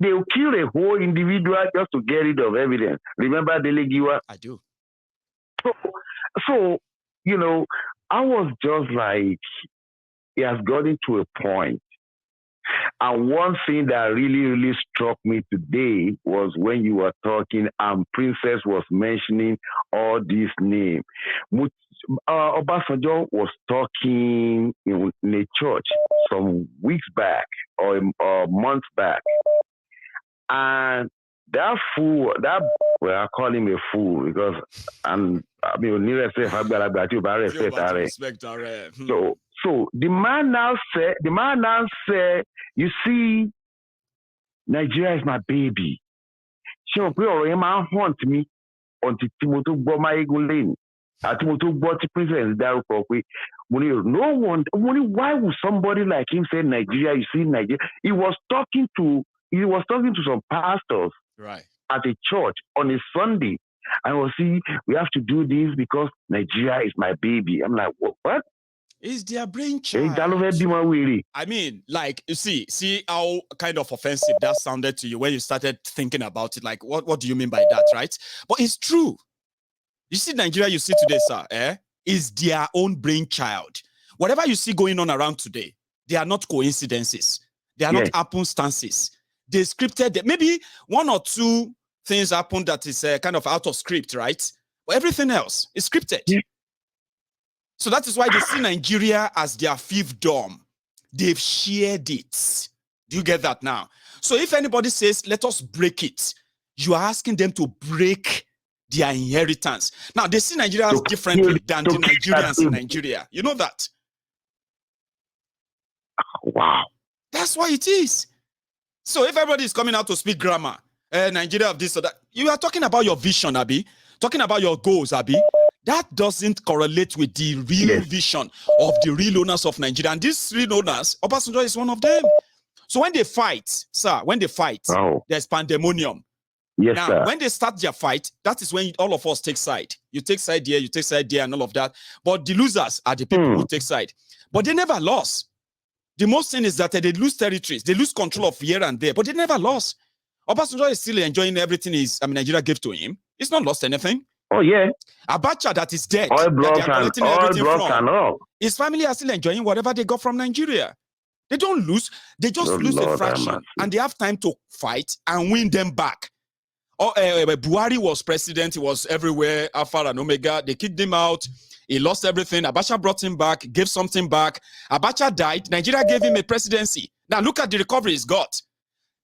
Speaker 7: They will kill a whole individual just to get rid of evidence. Remember Delegiwa?
Speaker 1: I do.
Speaker 7: So, I was just like, it has gotten to a point. And one thing that really, really struck me today was when you were talking and Princess was mentioning all these names. Obasanjo was talking in a church some weeks back or months back. And that fool, I call him a fool because So the man now said, you see, Nigeria is my baby. She will haunt me until Tinubu Mayegun Lane. àti mo tó gbọ́ tí president dárúkọ pé no one why would somebody like him say Nigeria? You see, Nigeria. He was talking to some pastors at a church on a Sunday, and was saying we have to do this because Nigeria is my baby. I'm like, what?
Speaker 1: It's their brainchild. I mean, like, you see how kind of offensive that sounded to you when you started thinking about it. Like, what do you mean by that, right? But it's true. You see Nigeria you see today, sir, is their own brainchild. Whatever you see going on around today, they are not coincidences. They are not happenstances. They scripted them. Maybe one or two things happened that is kind of out of script, right? But everything else is scripted. Yeah. So that is why they see Nigeria as their fiefdom. They've shared it. Do you get that now? So if anybody says, let us break it, you are asking them to break their inheritance. Now, they see Nigerians differently than the Nigerians in Nigeria. You know that?
Speaker 7: Wow.
Speaker 1: That's why it is. So if everybody is coming out to speak grammar, Nigeria of this or that, you are talking about your vision, Abi. Talking about your goals, Abi. That doesn't correlate with the real vision of the real owners of Nigeria. And these real owners, Obasanjo is one of them. So when they fight, sir, there's pandemonium.
Speaker 7: Yes,
Speaker 1: now,
Speaker 7: sir.
Speaker 1: when they start their fight, that is when all of us take side. You take side here, you take side there, and all of that. But the losers are the people who take side. But they never lost. The most thing is that they lose territories. They lose control of here and there, but they never lost. Obasanjo is still enjoying everything Nigeria gave to him. He's not lost anything.
Speaker 7: Oh, yeah.
Speaker 1: Abacha that is dead.
Speaker 7: All blocks and all.
Speaker 1: His family are still enjoying whatever they got from Nigeria. They don't lose. They just lose a fraction. And they have time to fight and win them back. Buhari was president. He was everywhere, Alpha and Omega. They kicked him out. He lost everything. Abacha brought him back, gave something back. Abacha died. Nigeria gave him a presidency. Now look at the recovery he's got.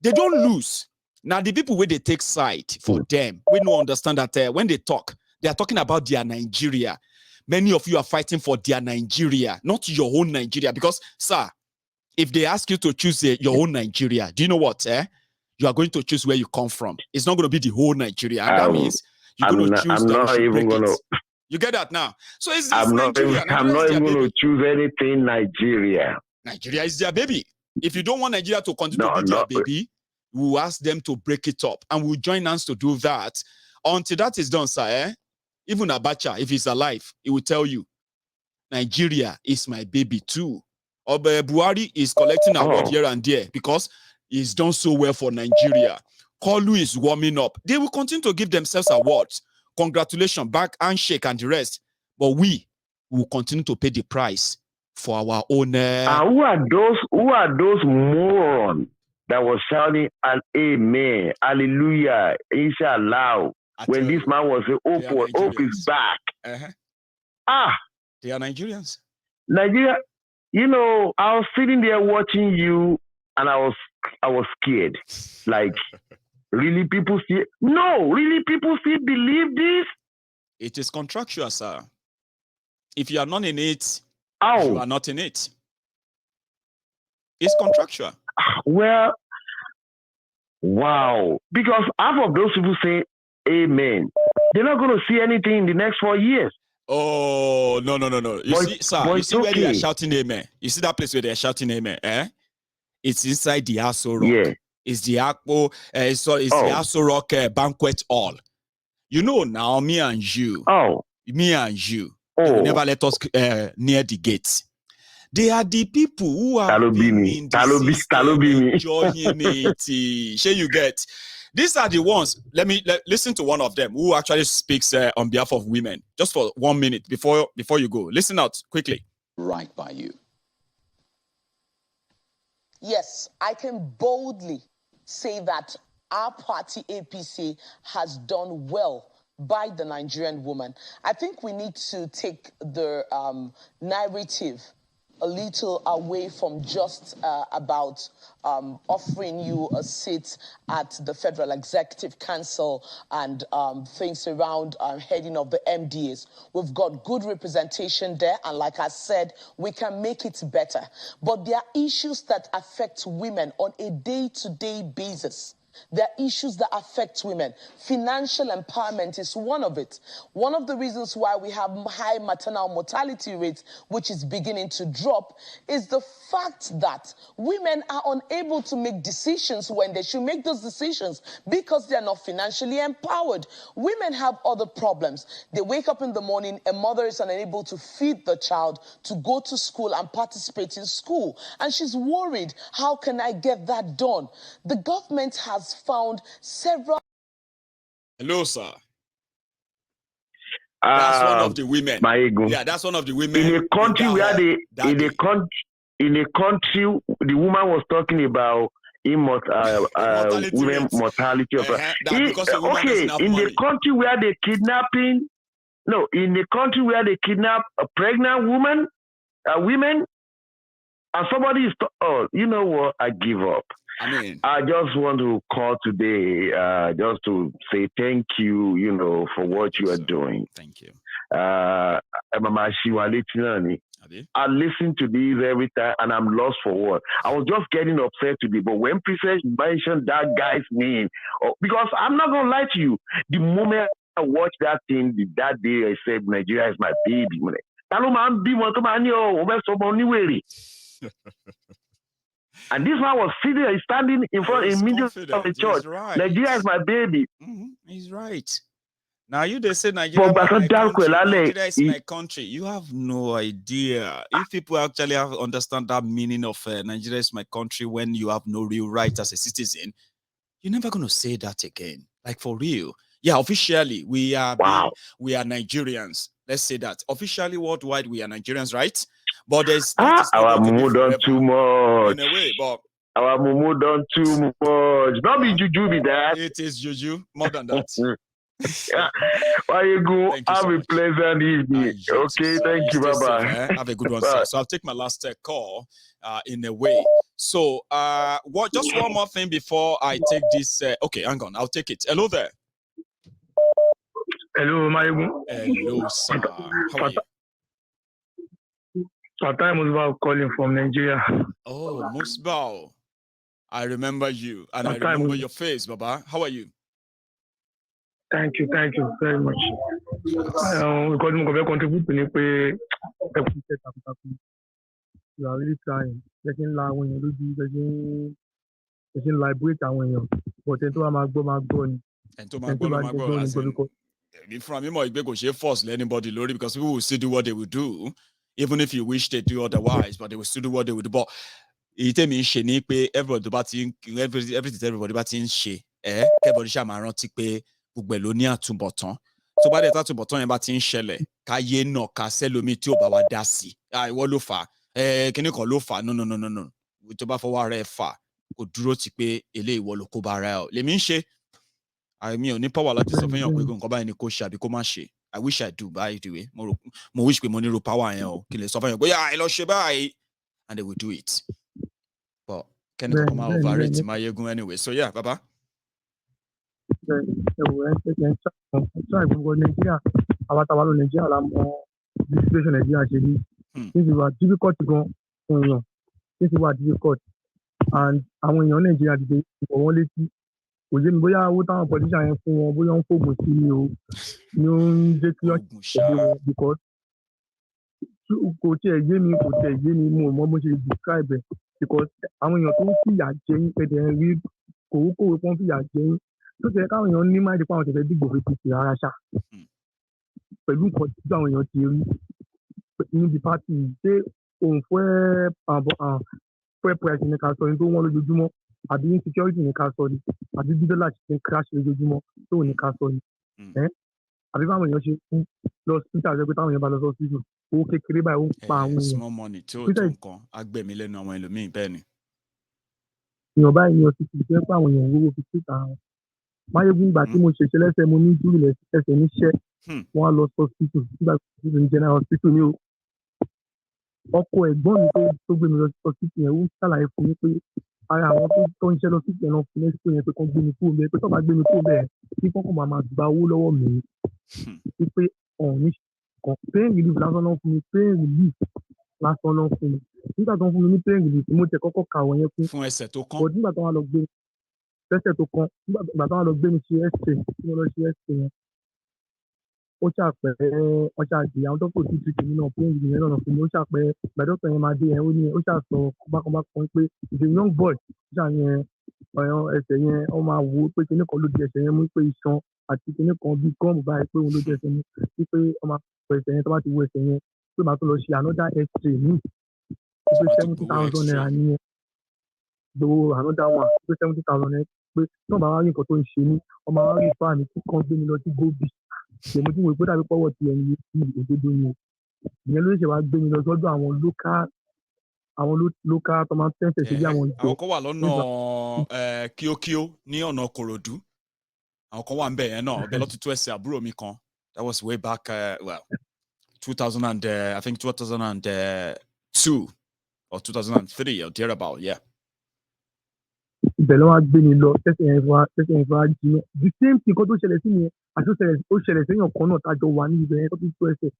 Speaker 1: They don't lose. Now the people where they take side for them, we don't understand that when they talk, they are talking about their Nigeria. Many of you are fighting for their Nigeria, not your own Nigeria. Because, sir, if they ask you to choose your own Nigeria, do you know what? You are going to choose where you come from. It's not going to be the whole Nigeria. And that means you're going to choose that. You get that now? So it's Nigeria.
Speaker 7: I'm not even going to choose anything Nigeria.
Speaker 1: Nigeria is their baby. If you don't want Nigeria to continue to be their baby, we will ask them to break it up. And we'll join hands to do that. Until that is done, sir, even Abacha, if he's alive, he will tell you, Nigeria is my baby too. Buhari is collecting award here and there because he's done so well for Nigeria. Kolu is warming up. They will continue to give themselves awards. Congratulations, back handshake and the rest. But we will continue to pay the price for our own.
Speaker 7: Who are those morons that was shouting an amen, hallelujah, inshallah, when this man was saying, hope is back?
Speaker 1: They are Nigerians.
Speaker 7: Nigeria, you know, I was sitting there watching you and I was scared. Like, really people still believe this?
Speaker 1: It is contractual, sir. If you are not in it, you are not in it. It's contractual.
Speaker 7: Well, wow. Because half of those people say amen. They're not going to see anything in the next 4 years.
Speaker 1: Oh, no. You see, sir, you see where they are shouting amen? You see that place where they are shouting amen? It's inside the Aso Rock. Yeah. It's the Akpo, the Aso Rock banquet hall. You know now, me and you, you will never let us near the gates. They are the people who are in the system enjoying it. Sure you get. These are the ones, listen to one of them who actually speaks on behalf of women. Just for 1 minute before you go. Listen out quickly.
Speaker 8: Right by you.
Speaker 9: Yes, I can boldly say that our party, APC, has done well by the Nigerian woman. I think we need to take the narrative a little away from just about offering you a seat at the Federal Executive Council and things around heading of the MDAs. We've got good representation there, and like I said, we can make it better. But there are issues that affect women on a day-to-day basis. There are issues that affect women. Financial empowerment is one of it. One of the reasons why we have high maternal mortality rates, which is beginning to drop, is the fact that women are unable to make decisions when they should make those decisions because they are not financially empowered. Women have other problems. They wake up in the morning, a mother is unable to feed the child, to go to school and participate in school. And she's worried, how can I get that done? The government has found several...
Speaker 1: Hello, sir. That's one of the women. Yeah, that's one of the women.
Speaker 7: In a country where the woman was talking about women mortality. The country where they kidnapping, in the country where they kidnap a pregnant woman, women, and somebody is, you know what? I give up. I just want to call today, just to say thank you, for what you are doing.
Speaker 1: Thank you.
Speaker 7: I listen to these every time, and I'm lost for words. I was just getting upset today, but when Princess mentioned that guy's name, because I'm not gonna lie to you, the moment I watched that thing that day, I said, Nigeria is my baby. And this man was standing in front in the middle of the church. Right. Nigeria is my baby.
Speaker 1: He's right. Now they say Nigeria is my country. You have no idea. If people actually understand that meaning of Nigeria is my country when you have no real right as a citizen, you're never going to say that again. Like for real. Yeah, officially we are Nigerians. Let's say that. Officially worldwide we are Nigerians, right? But there's
Speaker 7: our mumu done too much.
Speaker 1: In a way, but
Speaker 7: our mumu done too much. Not be juju be that.
Speaker 1: It is juju, more than that.
Speaker 7: Why you go? Have a pleasant evening. Okay, thank you. Bye-bye.
Speaker 1: Have a good one, sir. So I'll take my last call in a way. So just one more thing before I take this. Okay, hang on. I'll take it. Hello there.
Speaker 8: Hello, Mayegun.
Speaker 1: Hello, sir. How are you?
Speaker 8: Fatai Musbao calling from Nigeria.
Speaker 1: Oh, Musbao. I remember you, and I remember your face, Baba. How are you?
Speaker 8: Thank you very much. Because we can contribute to you are really trying. Getting liberate àwọn but then to máa gbọ́ ni.
Speaker 1: From him, or go force anybody, Lord, because people will still do what they will do, even if you wish they do otherwise, but they will still do what they will do. But it means everybody batting everybody batting she, everybody shall my rántí pé gbogbo ẹ̀ ló ní àtúbọ̀tán. Tó bá dé àtúbọ̀tán yẹn bá ti ń ṣẹlẹ̀, káyé náà ká sẹ́lómi tí ó bá wa dá sí. Ìwọ ló fà, kíní kan ló fà. No. Tó bá fọwọ́ ara ẹ̀ fà, kò dúró ti pé eléyìí ìwọ ló kó bá ara ẹ̀. Lèmi ń ṣe. Mi ò ní power láti sọ fún yàn pé nǹkan báyìí ni kò ṣe àbí kò má ṣe. I wish I do, by the way. Mo wish pé mo ní ro power yẹn o. Kí lè sọ fún yàn pé ẹ lọ ṣe báyìí. And they will do it. But can you come overrate Mayegun anyway? So yeah, Baba.
Speaker 8: Nigeria la mọ situation Nigeria ṣe ní. This is what difficult gan fún èèyàn. This is what difficult. And àwọn èèyàn Nigeria dìde ìwọ̀ wọn létí. Kò yé mi bóyá owó táwọn politician yẹn fún wọn bóyá ń fògùn sí ni o ni ó ń jẹ́ kí wọ́n ṣe wọn because kò tiẹ̀ yé mi mo mọ bó ṣe describe ẹ̀ because àwọn èèyàn tó ń fìyà jẹ yín pẹ̀lẹ́ rí kòwókòwó kan fìyà jẹ yín tó tẹ̀ káwọn èèyàn ní máa di pa àwọn tẹ̀fẹ́ dìgbò fi ti rárá ṣá pẹ̀lú nǹkan tí àwọn èèyàn ti rí níbi pátì ṣé òun fẹ́ price ní ká sọ ní tó wọ́n lójoojúmọ́ àbí insecurity ní ká sọ ni àbí bí dọ́là ti ń crash lójoojúmọ́ tó ní ká sọ ni àbí báwọn èèyàn ṣe kú lọ hospital àti pé táwọn èèyàn bá lọ sí hospital owó kékeré báyìí ó ń pa àwọn èèyàn.
Speaker 1: Small money tí ó tó nǹkan agbẹ̀mí lẹ́nu àwọn ẹlòmíín bẹ́ẹ̀ ni.
Speaker 8: èèyàn báyìí ni ọtí ti jẹ́ pé àwọn èèyàn owó fi síta wọn. Máyégún ìgbà tí mo ṣèṣe lẹ́sẹ̀ mo ní júlù lẹ́sẹ̀ níṣẹ́ wọ́n á lọ sí hospital nígbà tí mo ní general hospital ní o. ọkọ ẹ̀gbọ́n mi tó gbé mi lọ sí hospital yẹn ó ń ṣàlàyé fún mi pé ara àwọn tó ń ṣe lọ sí ìpè náà fún lẹ́sìkò yẹn pé kán gbé mi kúrò bẹ́ẹ̀ pé tó bá gbé mi kúrò bẹ́ẹ̀ kí kọ́kọ́ máa gba owó lọ́wọ́ mi wípé ọ̀hún ní kan pain relief lásán náà fún mi pain relief lásán náà fún mi nígbà tó ń fún mi ní pain relief mo tẹ kọ́kọ́ kà wọ́n yẹn fún
Speaker 1: ẹsẹ̀ tó kán
Speaker 8: but nígbà tó wà lọ gbé lẹ́sẹ̀ tó kan nígbà táwọn lọ gbé mi ṣe ẹ̀sẹ̀ tí mo lọ ṣe ẹ̀sẹ̀ yẹn ó ṣàpẹ́ wọ́n ṣàgbé àwọn tó kò tí tìtì nínú fún ìyẹn náà fún mi ó ṣàpẹ́ gbàdọ́tọ̀ yẹn máa dé yẹn ó ní ó ṣàsọ kọ́bákọ́bá kan pé the young boy ṣàyẹn ẹsẹ̀ yẹn wọ́n máa wo pé kinní kan ló di ẹsẹ̀ yẹn mú pé iṣan àti kinní kan bíi gọ́ọ̀mù báyìí pé òun ló di ẹsẹ̀ mú wípé wọ́n máa fọ ẹsẹ̀ yẹn tó bá ti wo ẹsẹ̀ yẹn pé màá tún lọ ṣe another x-ray míì pé 70,000 naira nìyẹn gbowó another one pé 70,000 naira pé náà bá wá rí nǹkan tó ń ṣe mí ọmọ wa rí fáàmì tí kan gbé mi lọ sí gobi èmi tí mo gbé dàbí pọ́wọ́ ti ẹni yìí òdodo ni ìyẹn ló ṣe wá gbé mi lọ sọ́dọ̀ àwọn local tó máa ń tẹ́sẹ̀ sí bí àwọn ìjọ.
Speaker 1: àwọn kan wà lọ́nà kíókíó ní ọ̀nà kòròdú àwọn kan wà ń bẹ̀ yẹn náà ọbẹ̀ lọ́tútù ẹsẹ̀ àbúrò mi kan that was way back 2000 and I think 2002 or 2003 or thereabout, yeah.
Speaker 8: ibẹ̀ ló wá gbé mi lọ tẹ́sẹ̀ yẹn fún wa jiná the same thing kan tó ṣẹlẹ̀ sí mi yẹn àti ó ṣẹlẹ̀ sẹ́yìn kan náà tájọ wà ní ibẹ̀ yẹn tó fi tó ẹsẹ̀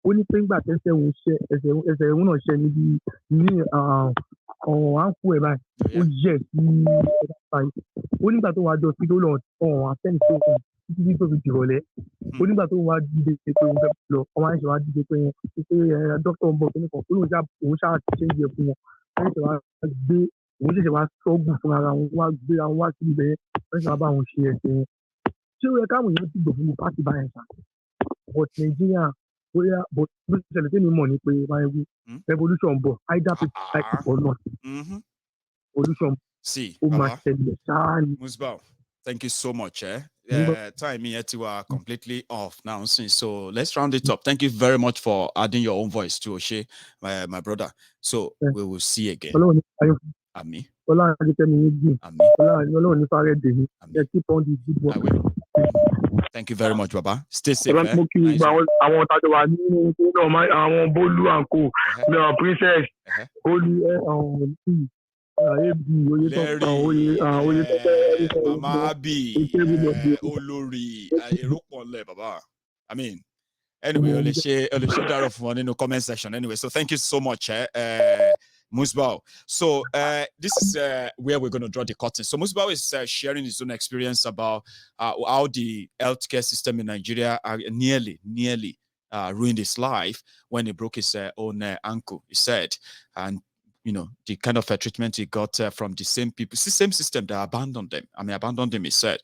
Speaker 8: ó ní pé ńgbà tẹ́sẹ̀ òun ṣẹ ẹsẹ̀ òun náà ṣẹ níbi ní ọ̀hún àǹkú ẹ̀ báyìí ó yẹ̀ sí ẹ̀dá báyìí ó nígbà tó wàá jọ sí tó lọ ọ̀hún àtẹ́ni tó kàn títí tó fi dìrọ̀lẹ́ ó nígbà tó wàá dìde pé òun fẹ́ lọ ọmọ àìsàn wàá dìde pé dókítà ń bọ̀ kí nìkan òun ṣáà ṣe ń jẹ fún wọn àìsàn wàá gbé òun ṣẹ̀ṣẹ̀ wá sọ́gùn fún ara wọn wá gbé àwọn wá sí ibẹ̀ yẹn wọ́n ṣe wá bá àwọn ṣe ẹ̀sẹ̀ yẹn ṣé ó yẹ káwọn èèyàn dìgbò fún mi pàṣẹ báyẹn ṣá but Nigeria bóyá but bí ó ṣẹlẹ̀ tẹ́mi mọ̀ ni pé báyẹn wí revolution bọ̀ either people like it or not revolution ó máa ṣẹlẹ̀ ṣáá ni.
Speaker 1: Musbau, thank you so much. Time here to completely off now, so let's round it up. Thank you very much for adding your own voice to Oshe, my brother. So we will see again. Ami.
Speaker 8: Keep on the good work.
Speaker 1: Thank you very much, Baba. Stay safe.
Speaker 8: Nice àwọn Bolu and co, Princess,
Speaker 1: Mama Abi, Olori, Baba. I mean, anyway, let's share that off one in the comment section. Anyway, so thank you so much, Musbau. So this is where we're going to draw the curtain. So Musbau is sharing his own experience about how the healthcare system in Nigeria nearly ruined his life when he broke his own ankle, he said. And you know, the kind of treatment he got from the same people, the same system that abandoned him, he said.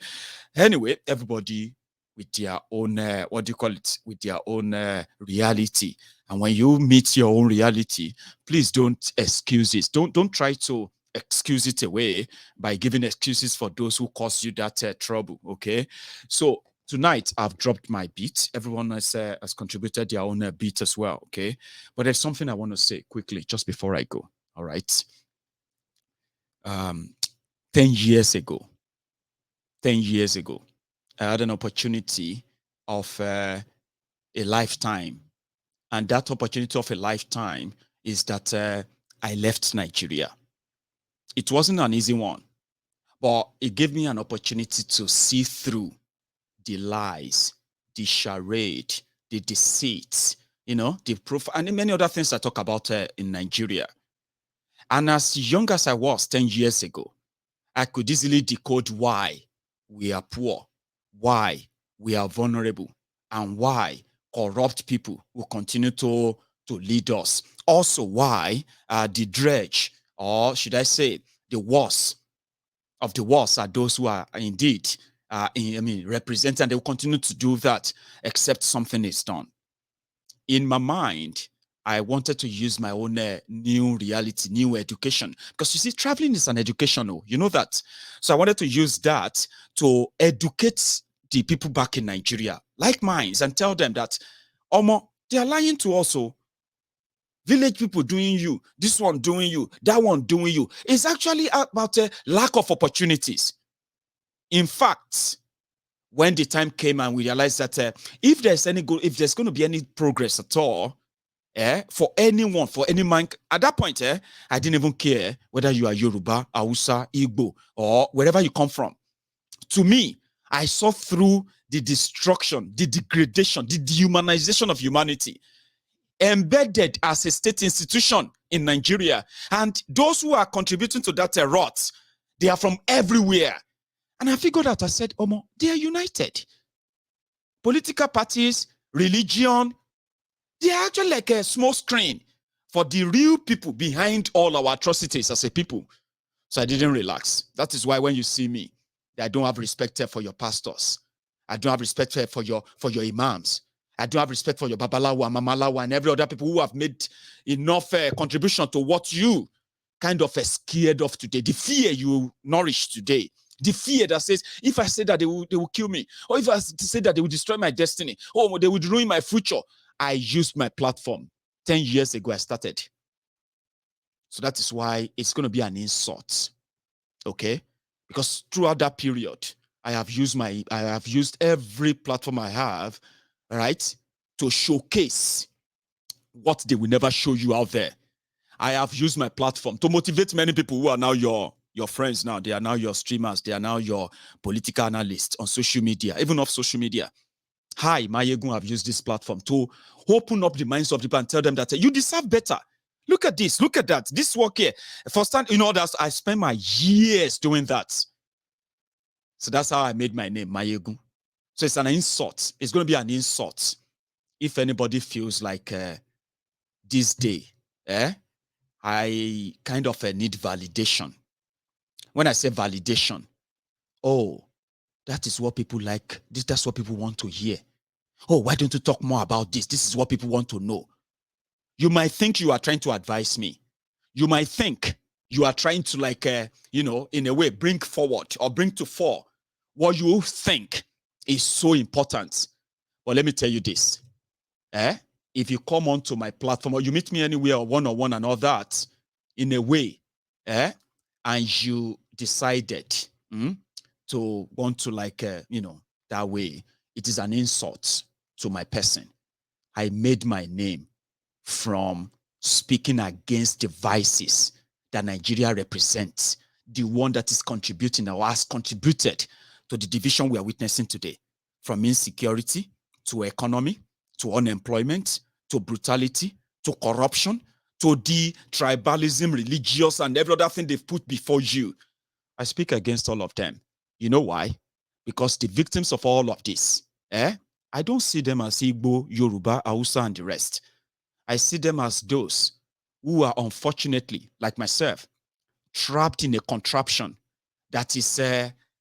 Speaker 1: Anyway, everybody with their own, with their own reality. And when you meet your own reality, please don't excuse it. Don't try to excuse it away by giving excuses for those who cause you that trouble, okay? So tonight, I've dropped my beat. Everyone has contributed their own beat as well, okay? But there's something I want to say quickly just before I go. All right. 10 years ago, I had an opportunity of a lifetime. And that opportunity of a lifetime is that I left Nigeria. It wasn't an easy one, but it gave me an opportunity to see through the lies, the charade, the deceit, you know, the proof, and many other things I talk about in Nigeria. And as young as I was 10 years ago, I could easily decode why we are poor, why we are vulnerable, and why corrupt people will continue to lead us. Also, why the dredge, or should I say, the worst of the worst are those who are indeed, represent, and they will continue to do that except something is done. In my mind, I wanted to use my own new reality, new education. Because you see, traveling is an educational, you know that. So I wanted to use that to educate the people back in Nigeria, like mine, and tell them that, they are lying to us. Village people doing you, this one doing you, that one doing you. It's actually about a lack of opportunities. In fact, when the time came and we realized that if there's going to be any progress at all, for anyone, for any man, at that point, I didn't even care whether you are Yoruba, Hausa, Igbo, or wherever you come from. To me, I saw through the destruction, the degradation, the dehumanization of humanity embedded as a state institution in Nigeria. And those who are contributing to that rot, they are from everywhere. And I figured out, I said, Omo, they are united. Political parties, religion, they are actually like a small screen for the real people behind all our atrocities as a people. So I didn't relax. That is why when you see me, I don't have respect for your pastors. I don't have respect for your imams. I don't have respect for your babalawa, mamalawa, and every other people who have made enough contribution to what you kind of scared of today. The fear you nourish today. The fear that says, if I say that they will kill me, or if I say that they will destroy my destiny, or they would ruin my future. I used my platform. 10 years ago, I started. So that is why it's going to be an insult. Okay? Because throughout that period, I have used every platform I have, right, to showcase what they will never show you out there. I have used my platform to motivate many people who are now your friends now. They are now your streamers. They are now your political analysts on social media, even off social media. Hi, Mayegun have used this platform to open up the minds of people and tell them that you deserve better. Look at this, look at that. This work here. First time, that I spent my years doing that. So that's how I made my name, Mayegun. So it's an insult. It's going to be an insult if anybody feels like this day, I kind of need validation. When I say validation, that is what people like. That's what people want to hear. Oh, why don't you talk more about this? This is what people want to know. You might think you are trying to advise me. You might think you are trying to in a way, bring forward or bring to fore what you think is so important. But let me tell you this. If you come onto my platform or you meet me anywhere or one-on-one and all that, in a way, and you decided to want to that way, it is an insult to my person. I made my name from speaking against the vices that Nigeria represents, the one that is contributing or has contributed to the division we are witnessing today, from insecurity to economy, to unemployment, to brutality, to corruption, to the tribalism, religious, and every other thing they've put before you. I speak against all of them. You know why? Because the victims of all of this, I don't see them as Igbo, Yoruba, Hausa, and the rest. I see them as those who are unfortunately, like myself, trapped in a contraption that is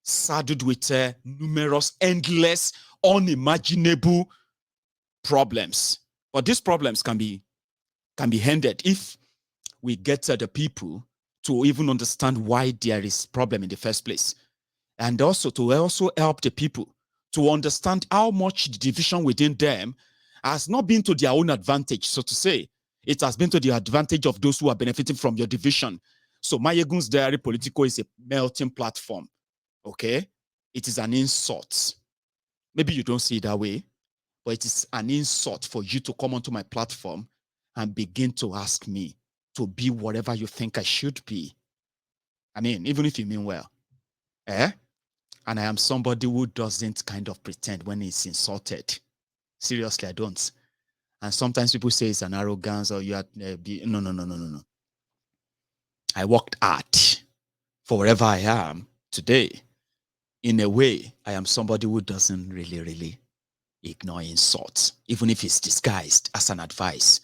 Speaker 1: saddled with numerous, endless, unimaginable problems. But these problems can be handled if we get the people to even understand why there is problem in the first place. And also to help the people to understand how much the division within them has not been to their own advantage, so to say. It has been to the advantage of those who are benefiting from your division. So Mayegun's Diary Politico is a melting platform, okay? It is an insult. Maybe you don't see it that way, but it is an insult for you to come onto my platform and begin to ask me to be whatever you think I should be. I mean, even if you mean well, and I am somebody who doesn't kind of pretend when he's insulted. Seriously, I don't. And sometimes people say it's an arrogance or you are, no. I worked hard for wherever I am today. In a way, I am somebody who doesn't really ignore insults, even if it's disguised as an advice.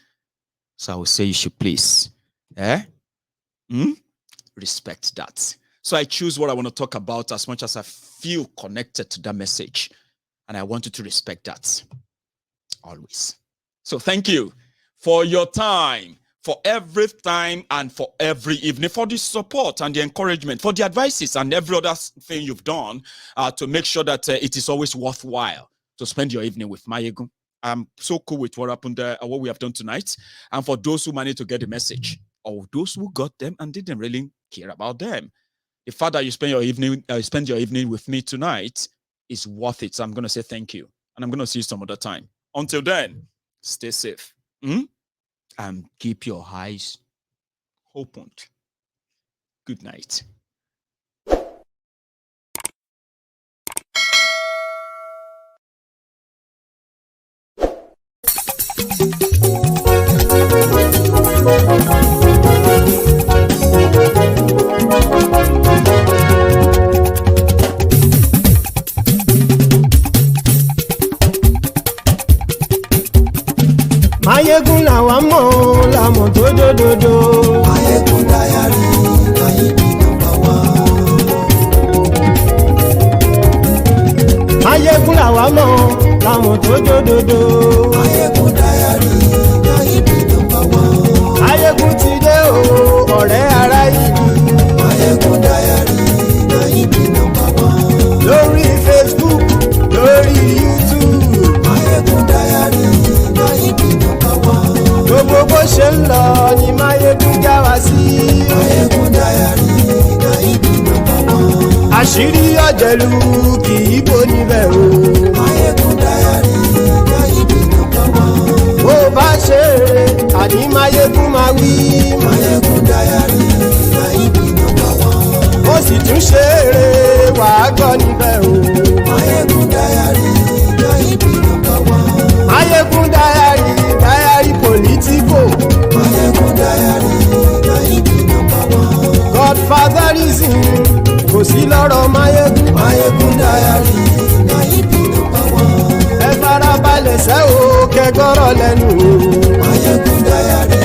Speaker 1: So I would say you should please, respect that. So I choose what I want to talk about as much as I feel connected to that message. And I want you to respect that. Always. So thank you for your time, for every time and for every evening, for the support and the encouragement, for the advices and every other thing you've done to make sure that it is always worthwhile to spend your evening with Mayegun. I'm so cool with what happened there, what we have done tonight. And for those who managed to get the message, or those who got them and didn't really care about them, the fact that you spend your evening with me tonight is worth it. So I'm going to say thank you. And I'm going to see you some other time. Until then, stay safe. And keep your eyes opened. Good night.
Speaker 10: jójódodo.
Speaker 5: Mayegun diary na ibi number one.
Speaker 10: Mayegun ti dé o ọ̀rẹ́ ara ìlú.
Speaker 5: Mayegun diary na ibi number one.
Speaker 10: Lórí Facebook lórí YouTube.
Speaker 5: Mayegun diary na ibi number one.
Speaker 10: Gbogbo bó ṣe ń lọ ni Mayegun já wa sí.
Speaker 5: Mayegun diary na ibi number one.
Speaker 10: Àṣírí ọ̀jẹ̀lú kì í bò níbẹ̀ o.
Speaker 5: Mayegun diary na ibi number one.
Speaker 10: Bó bá ṣe eré àní Mayegun máa wí.
Speaker 5: Mayegun diary na ibi number one.
Speaker 10: Ó sì tún ṣe eré wàá gbọ́ níbẹ̀ o.
Speaker 5: Mayegun diary na ibi number one.
Speaker 10: Mayegun diary politico.
Speaker 5: Mayegun diary na ibi number one.
Speaker 10: Godfatherism kò sí lọ́rọ̀ Mayegun.
Speaker 5: Mayegun diary na ibi number one.
Speaker 10: Ẹ farabalẹ̀ sẹ́ o kẹgọ́rọ̀ lẹ́nu o.
Speaker 5: Mayegun diary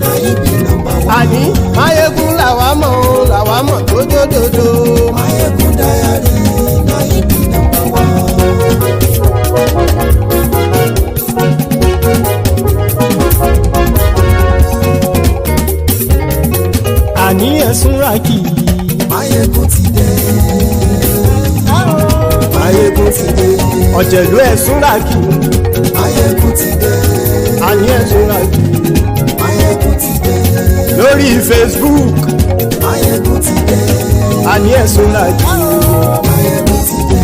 Speaker 5: na ibi number one.
Speaker 10: Àní Mayegun làwa mọ̀ tó dódòdó.
Speaker 5: Mayegun diary na ibi number one.
Speaker 10: Àní ẹ̀sùn ràkì.
Speaker 5: Mayegun ti dé. Mayegun ti dé.
Speaker 10: Ọ̀jẹ̀lú ẹ̀sùn ràkì.
Speaker 5: Mayegun ti dé.
Speaker 10: Àní ẹ̀sùn ràkì.
Speaker 5: Mayegun ti dé.
Speaker 10: Lórí Facebook.
Speaker 5: Mayegun ti dé.
Speaker 10: Àní ẹ̀sùn ràkì.
Speaker 5: Mayegun ti dé.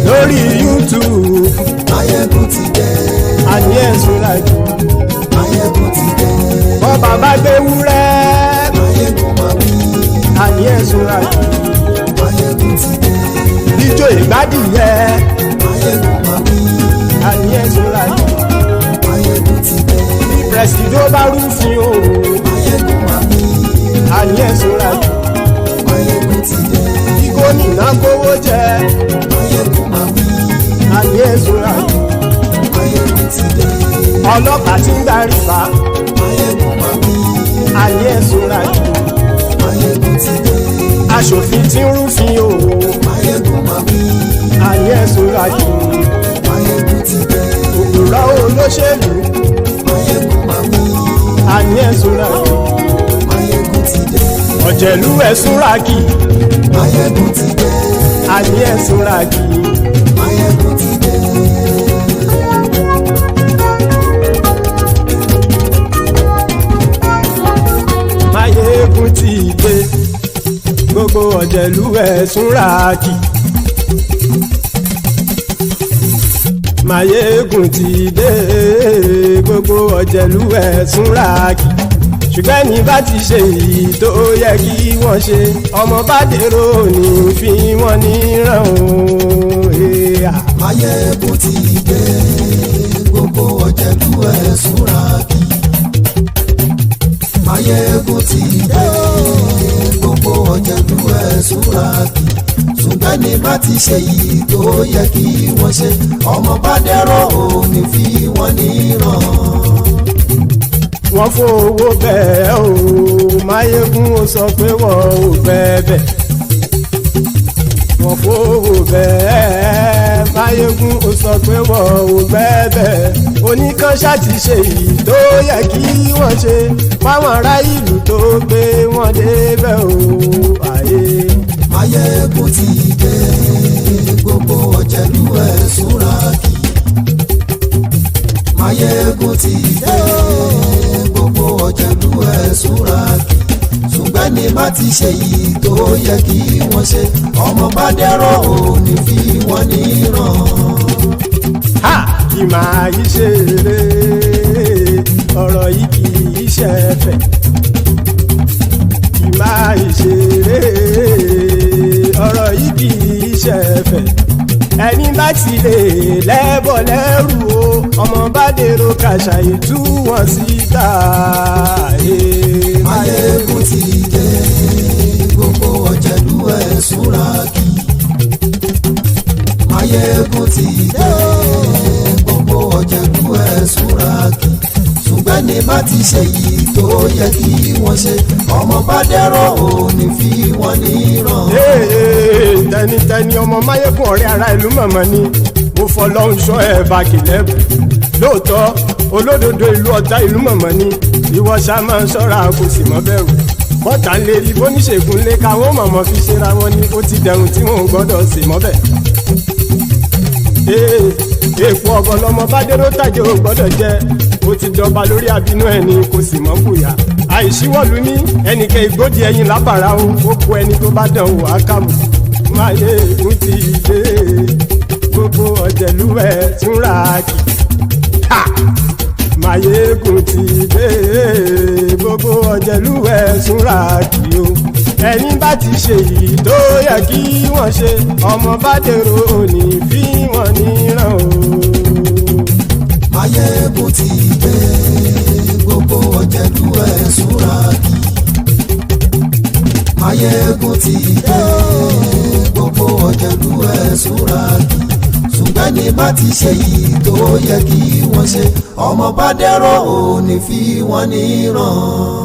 Speaker 10: Lórí YouTube.
Speaker 5: Mayegun ti dé.
Speaker 10: Àní ẹ̀sùn ràkì.
Speaker 5: Mayegun ti dé.
Speaker 10: Bọ́ bàbá gbé wúrẹ́.
Speaker 5: Mayegun máa wí.
Speaker 10: Àní ẹ̀sùn ràkì.
Speaker 5: Mayegun ti dé.
Speaker 10: Ijó ìgbádìyẹ.
Speaker 5: Mayegun máa wí.
Speaker 10: Àní ẹ̀sùn ràkì.
Speaker 5: Mayegun ti dé.
Speaker 10: Presido bá rúfin o.
Speaker 5: Mayegun máa wí.
Speaker 10: Àní ẹ̀sùn ràkì.
Speaker 5: Mayegun ti dé.
Speaker 10: Kí gómìnà kówó jẹ.
Speaker 5: Mayegun máa wí.
Speaker 10: Àní ẹ̀sùn ràkì.
Speaker 5: Mayegun ti dé.
Speaker 10: Ọlọ́pàá ti ń darí bá.
Speaker 5: Mayegun máa wí.
Speaker 10: Àní ẹ̀sùn ràkì.
Speaker 5: Mayegun ti dé.
Speaker 10: Aṣòfin ti ń rúfin o.
Speaker 5: Mayegun máa wí.
Speaker 10: Àní ẹ̀sùn ràkì.
Speaker 5: Mayegun ti dé.
Speaker 10: Òpùrọ́ olóṣèlú.
Speaker 5: Mayegun máa wí.
Speaker 10: Àní ẹ̀sùn ràkì.
Speaker 5: Mayegun ti dé.
Speaker 10: Ọ̀jẹ̀lú ẹ̀sùn ràkì.
Speaker 5: Mayegun ti dé.
Speaker 10: Àní ẹ̀sùn ràkì.
Speaker 5: Mayegun ti dé.
Speaker 10: Mayegun ti dé. Gbogbo ọ̀jẹ̀lú ẹ̀sùn ràkì. Mayegun ti dé. Gbogbo ọ̀jẹ̀lú ẹ̀sùn ràkì. Ṣùgbọ́n ní bá ti ṣe èyí tó yẹ kí wọ́n ṣe, ọmọ bá dèrò ní fi wọ́n níran o.
Speaker 5: Mayegun ti dé. Gbogbo ọ̀jẹ̀lú ẹ̀sùn ràkì. Mayegun ti dé. Gbogbo ọ̀jẹ̀lú ẹ̀sùn ràkì. Ṣùgbọ́n ní bá ti ṣe èyí tó yẹ kí wọ́n ṣe, ọmọ bá dèrò ní fi wọ́n níran.
Speaker 10: Wọ́n fowó bẹ́ẹ̀ o, Mayegun ó sọ pé wọ́n ò bẹ́ẹ̀. Wọ́n fowó bẹ́ẹ̀, Mayegun ó sọ pé wọ́n ò bẹ́ẹ̀. Oníkan ṣáàtì ṣe èyí tó yẹ kí wọ́n ṣe, fáwọn ará ìlú tó gbé wọn débẹ̀ o.
Speaker 5: Mayegun ti dé. Gbogbo ọ̀jẹ̀lú ẹ̀sùn ràkì. Mayegun ti dé. Gbogbo ọ̀jẹ̀lú ẹ̀sùn ràkì. Ṣùgbọ́n ní bá ti ṣe yìí tó yẹ kí wọ́n ṣe, ọmọ bá dẹ́rọ̀ ò ní fi wọ́n níran.
Speaker 10: Ha! Kì máa yí ṣe eré, ọ̀rọ̀ yìí kì í ṣe ẹ̀fẹ̀. Kì máa yí ṣe eré, ọ̀rọ̀ yìí kì í ṣe ẹ̀fẹ̀. Ẹni bá ti lè lẹ́bọ̀ lẹ́rù o, ọmọ bá dèrò kàṣàyè tú wọn síta.
Speaker 5: Mayegun ti dé. Gbogbo ọ̀jẹ̀lú ẹ̀sùn ràkì. Mayegun ti dé. Gbogbo ọ̀jẹ̀lú ẹ̀sùn ràkì. Ṣùgbọ́n ní bá ti ṣe yìí tó yẹ kí wọ́n ṣe, ọmọ bá dẹ́rọ̀ ò ní fi wọ́n níran.
Speaker 10: Tẹnitẹni ọmọ Mayegun ọ̀rẹ́ ara ìlú mọ̀mọ́ ni mo fọlọ́hún ṣọ́ ẹ̀ bákìlẹ́bù lóòótọ́ olódodo ìlú ọ̀tá ìlú mọ̀mọ́ ni ìwọ ṣá máa ń ṣọ́ra kò sì mọ́ bẹ̀rù bọ́tà ń lè rí bóníṣègùn lé káwọn mọ̀mọ́ fi ṣera wọn ni ó ti dẹrùn tí wọn ò gbọ́dọ̀ sè mọ́bẹ̀. èèpo ọ̀bọ̀ lọmọ bá dérò tàjẹ́ ò gbọ́dọ̀ jẹ́ ó ti jọba lórí àbínú ẹni kò sì mọ́ bùyà àìsíwọ́lu ní ẹnìkẹ́ ìgbódì ẹyin lábàrá o ó kó ẹni tó bá dán wò á kàmù máyé ègún ti dé gbogbo ọ̀jẹ̀lú ẹ̀ túnra kì Máyégún ti dé gbogbo ọ̀jẹ̀lú ẹ̀ túnra kì o ẹni bá ti ṣe yìí tó yẹ kí wọ́n ṣe ọmọ bá dèrò òní fi wọ́n níran o.
Speaker 5: Máyégún ti dé gbogbo ọ̀jẹ̀lú ẹ̀ túnra kì. Máyégún ti dé gbogbo ọ̀jẹ̀lú ẹ̀ túnra kì. Ṣùgbọ́n ní bá ti ṣe yìí tó yẹ kí wọ́n ṣe ọmọ bá dẹ́rọ̀ òní fi wọ́n níran.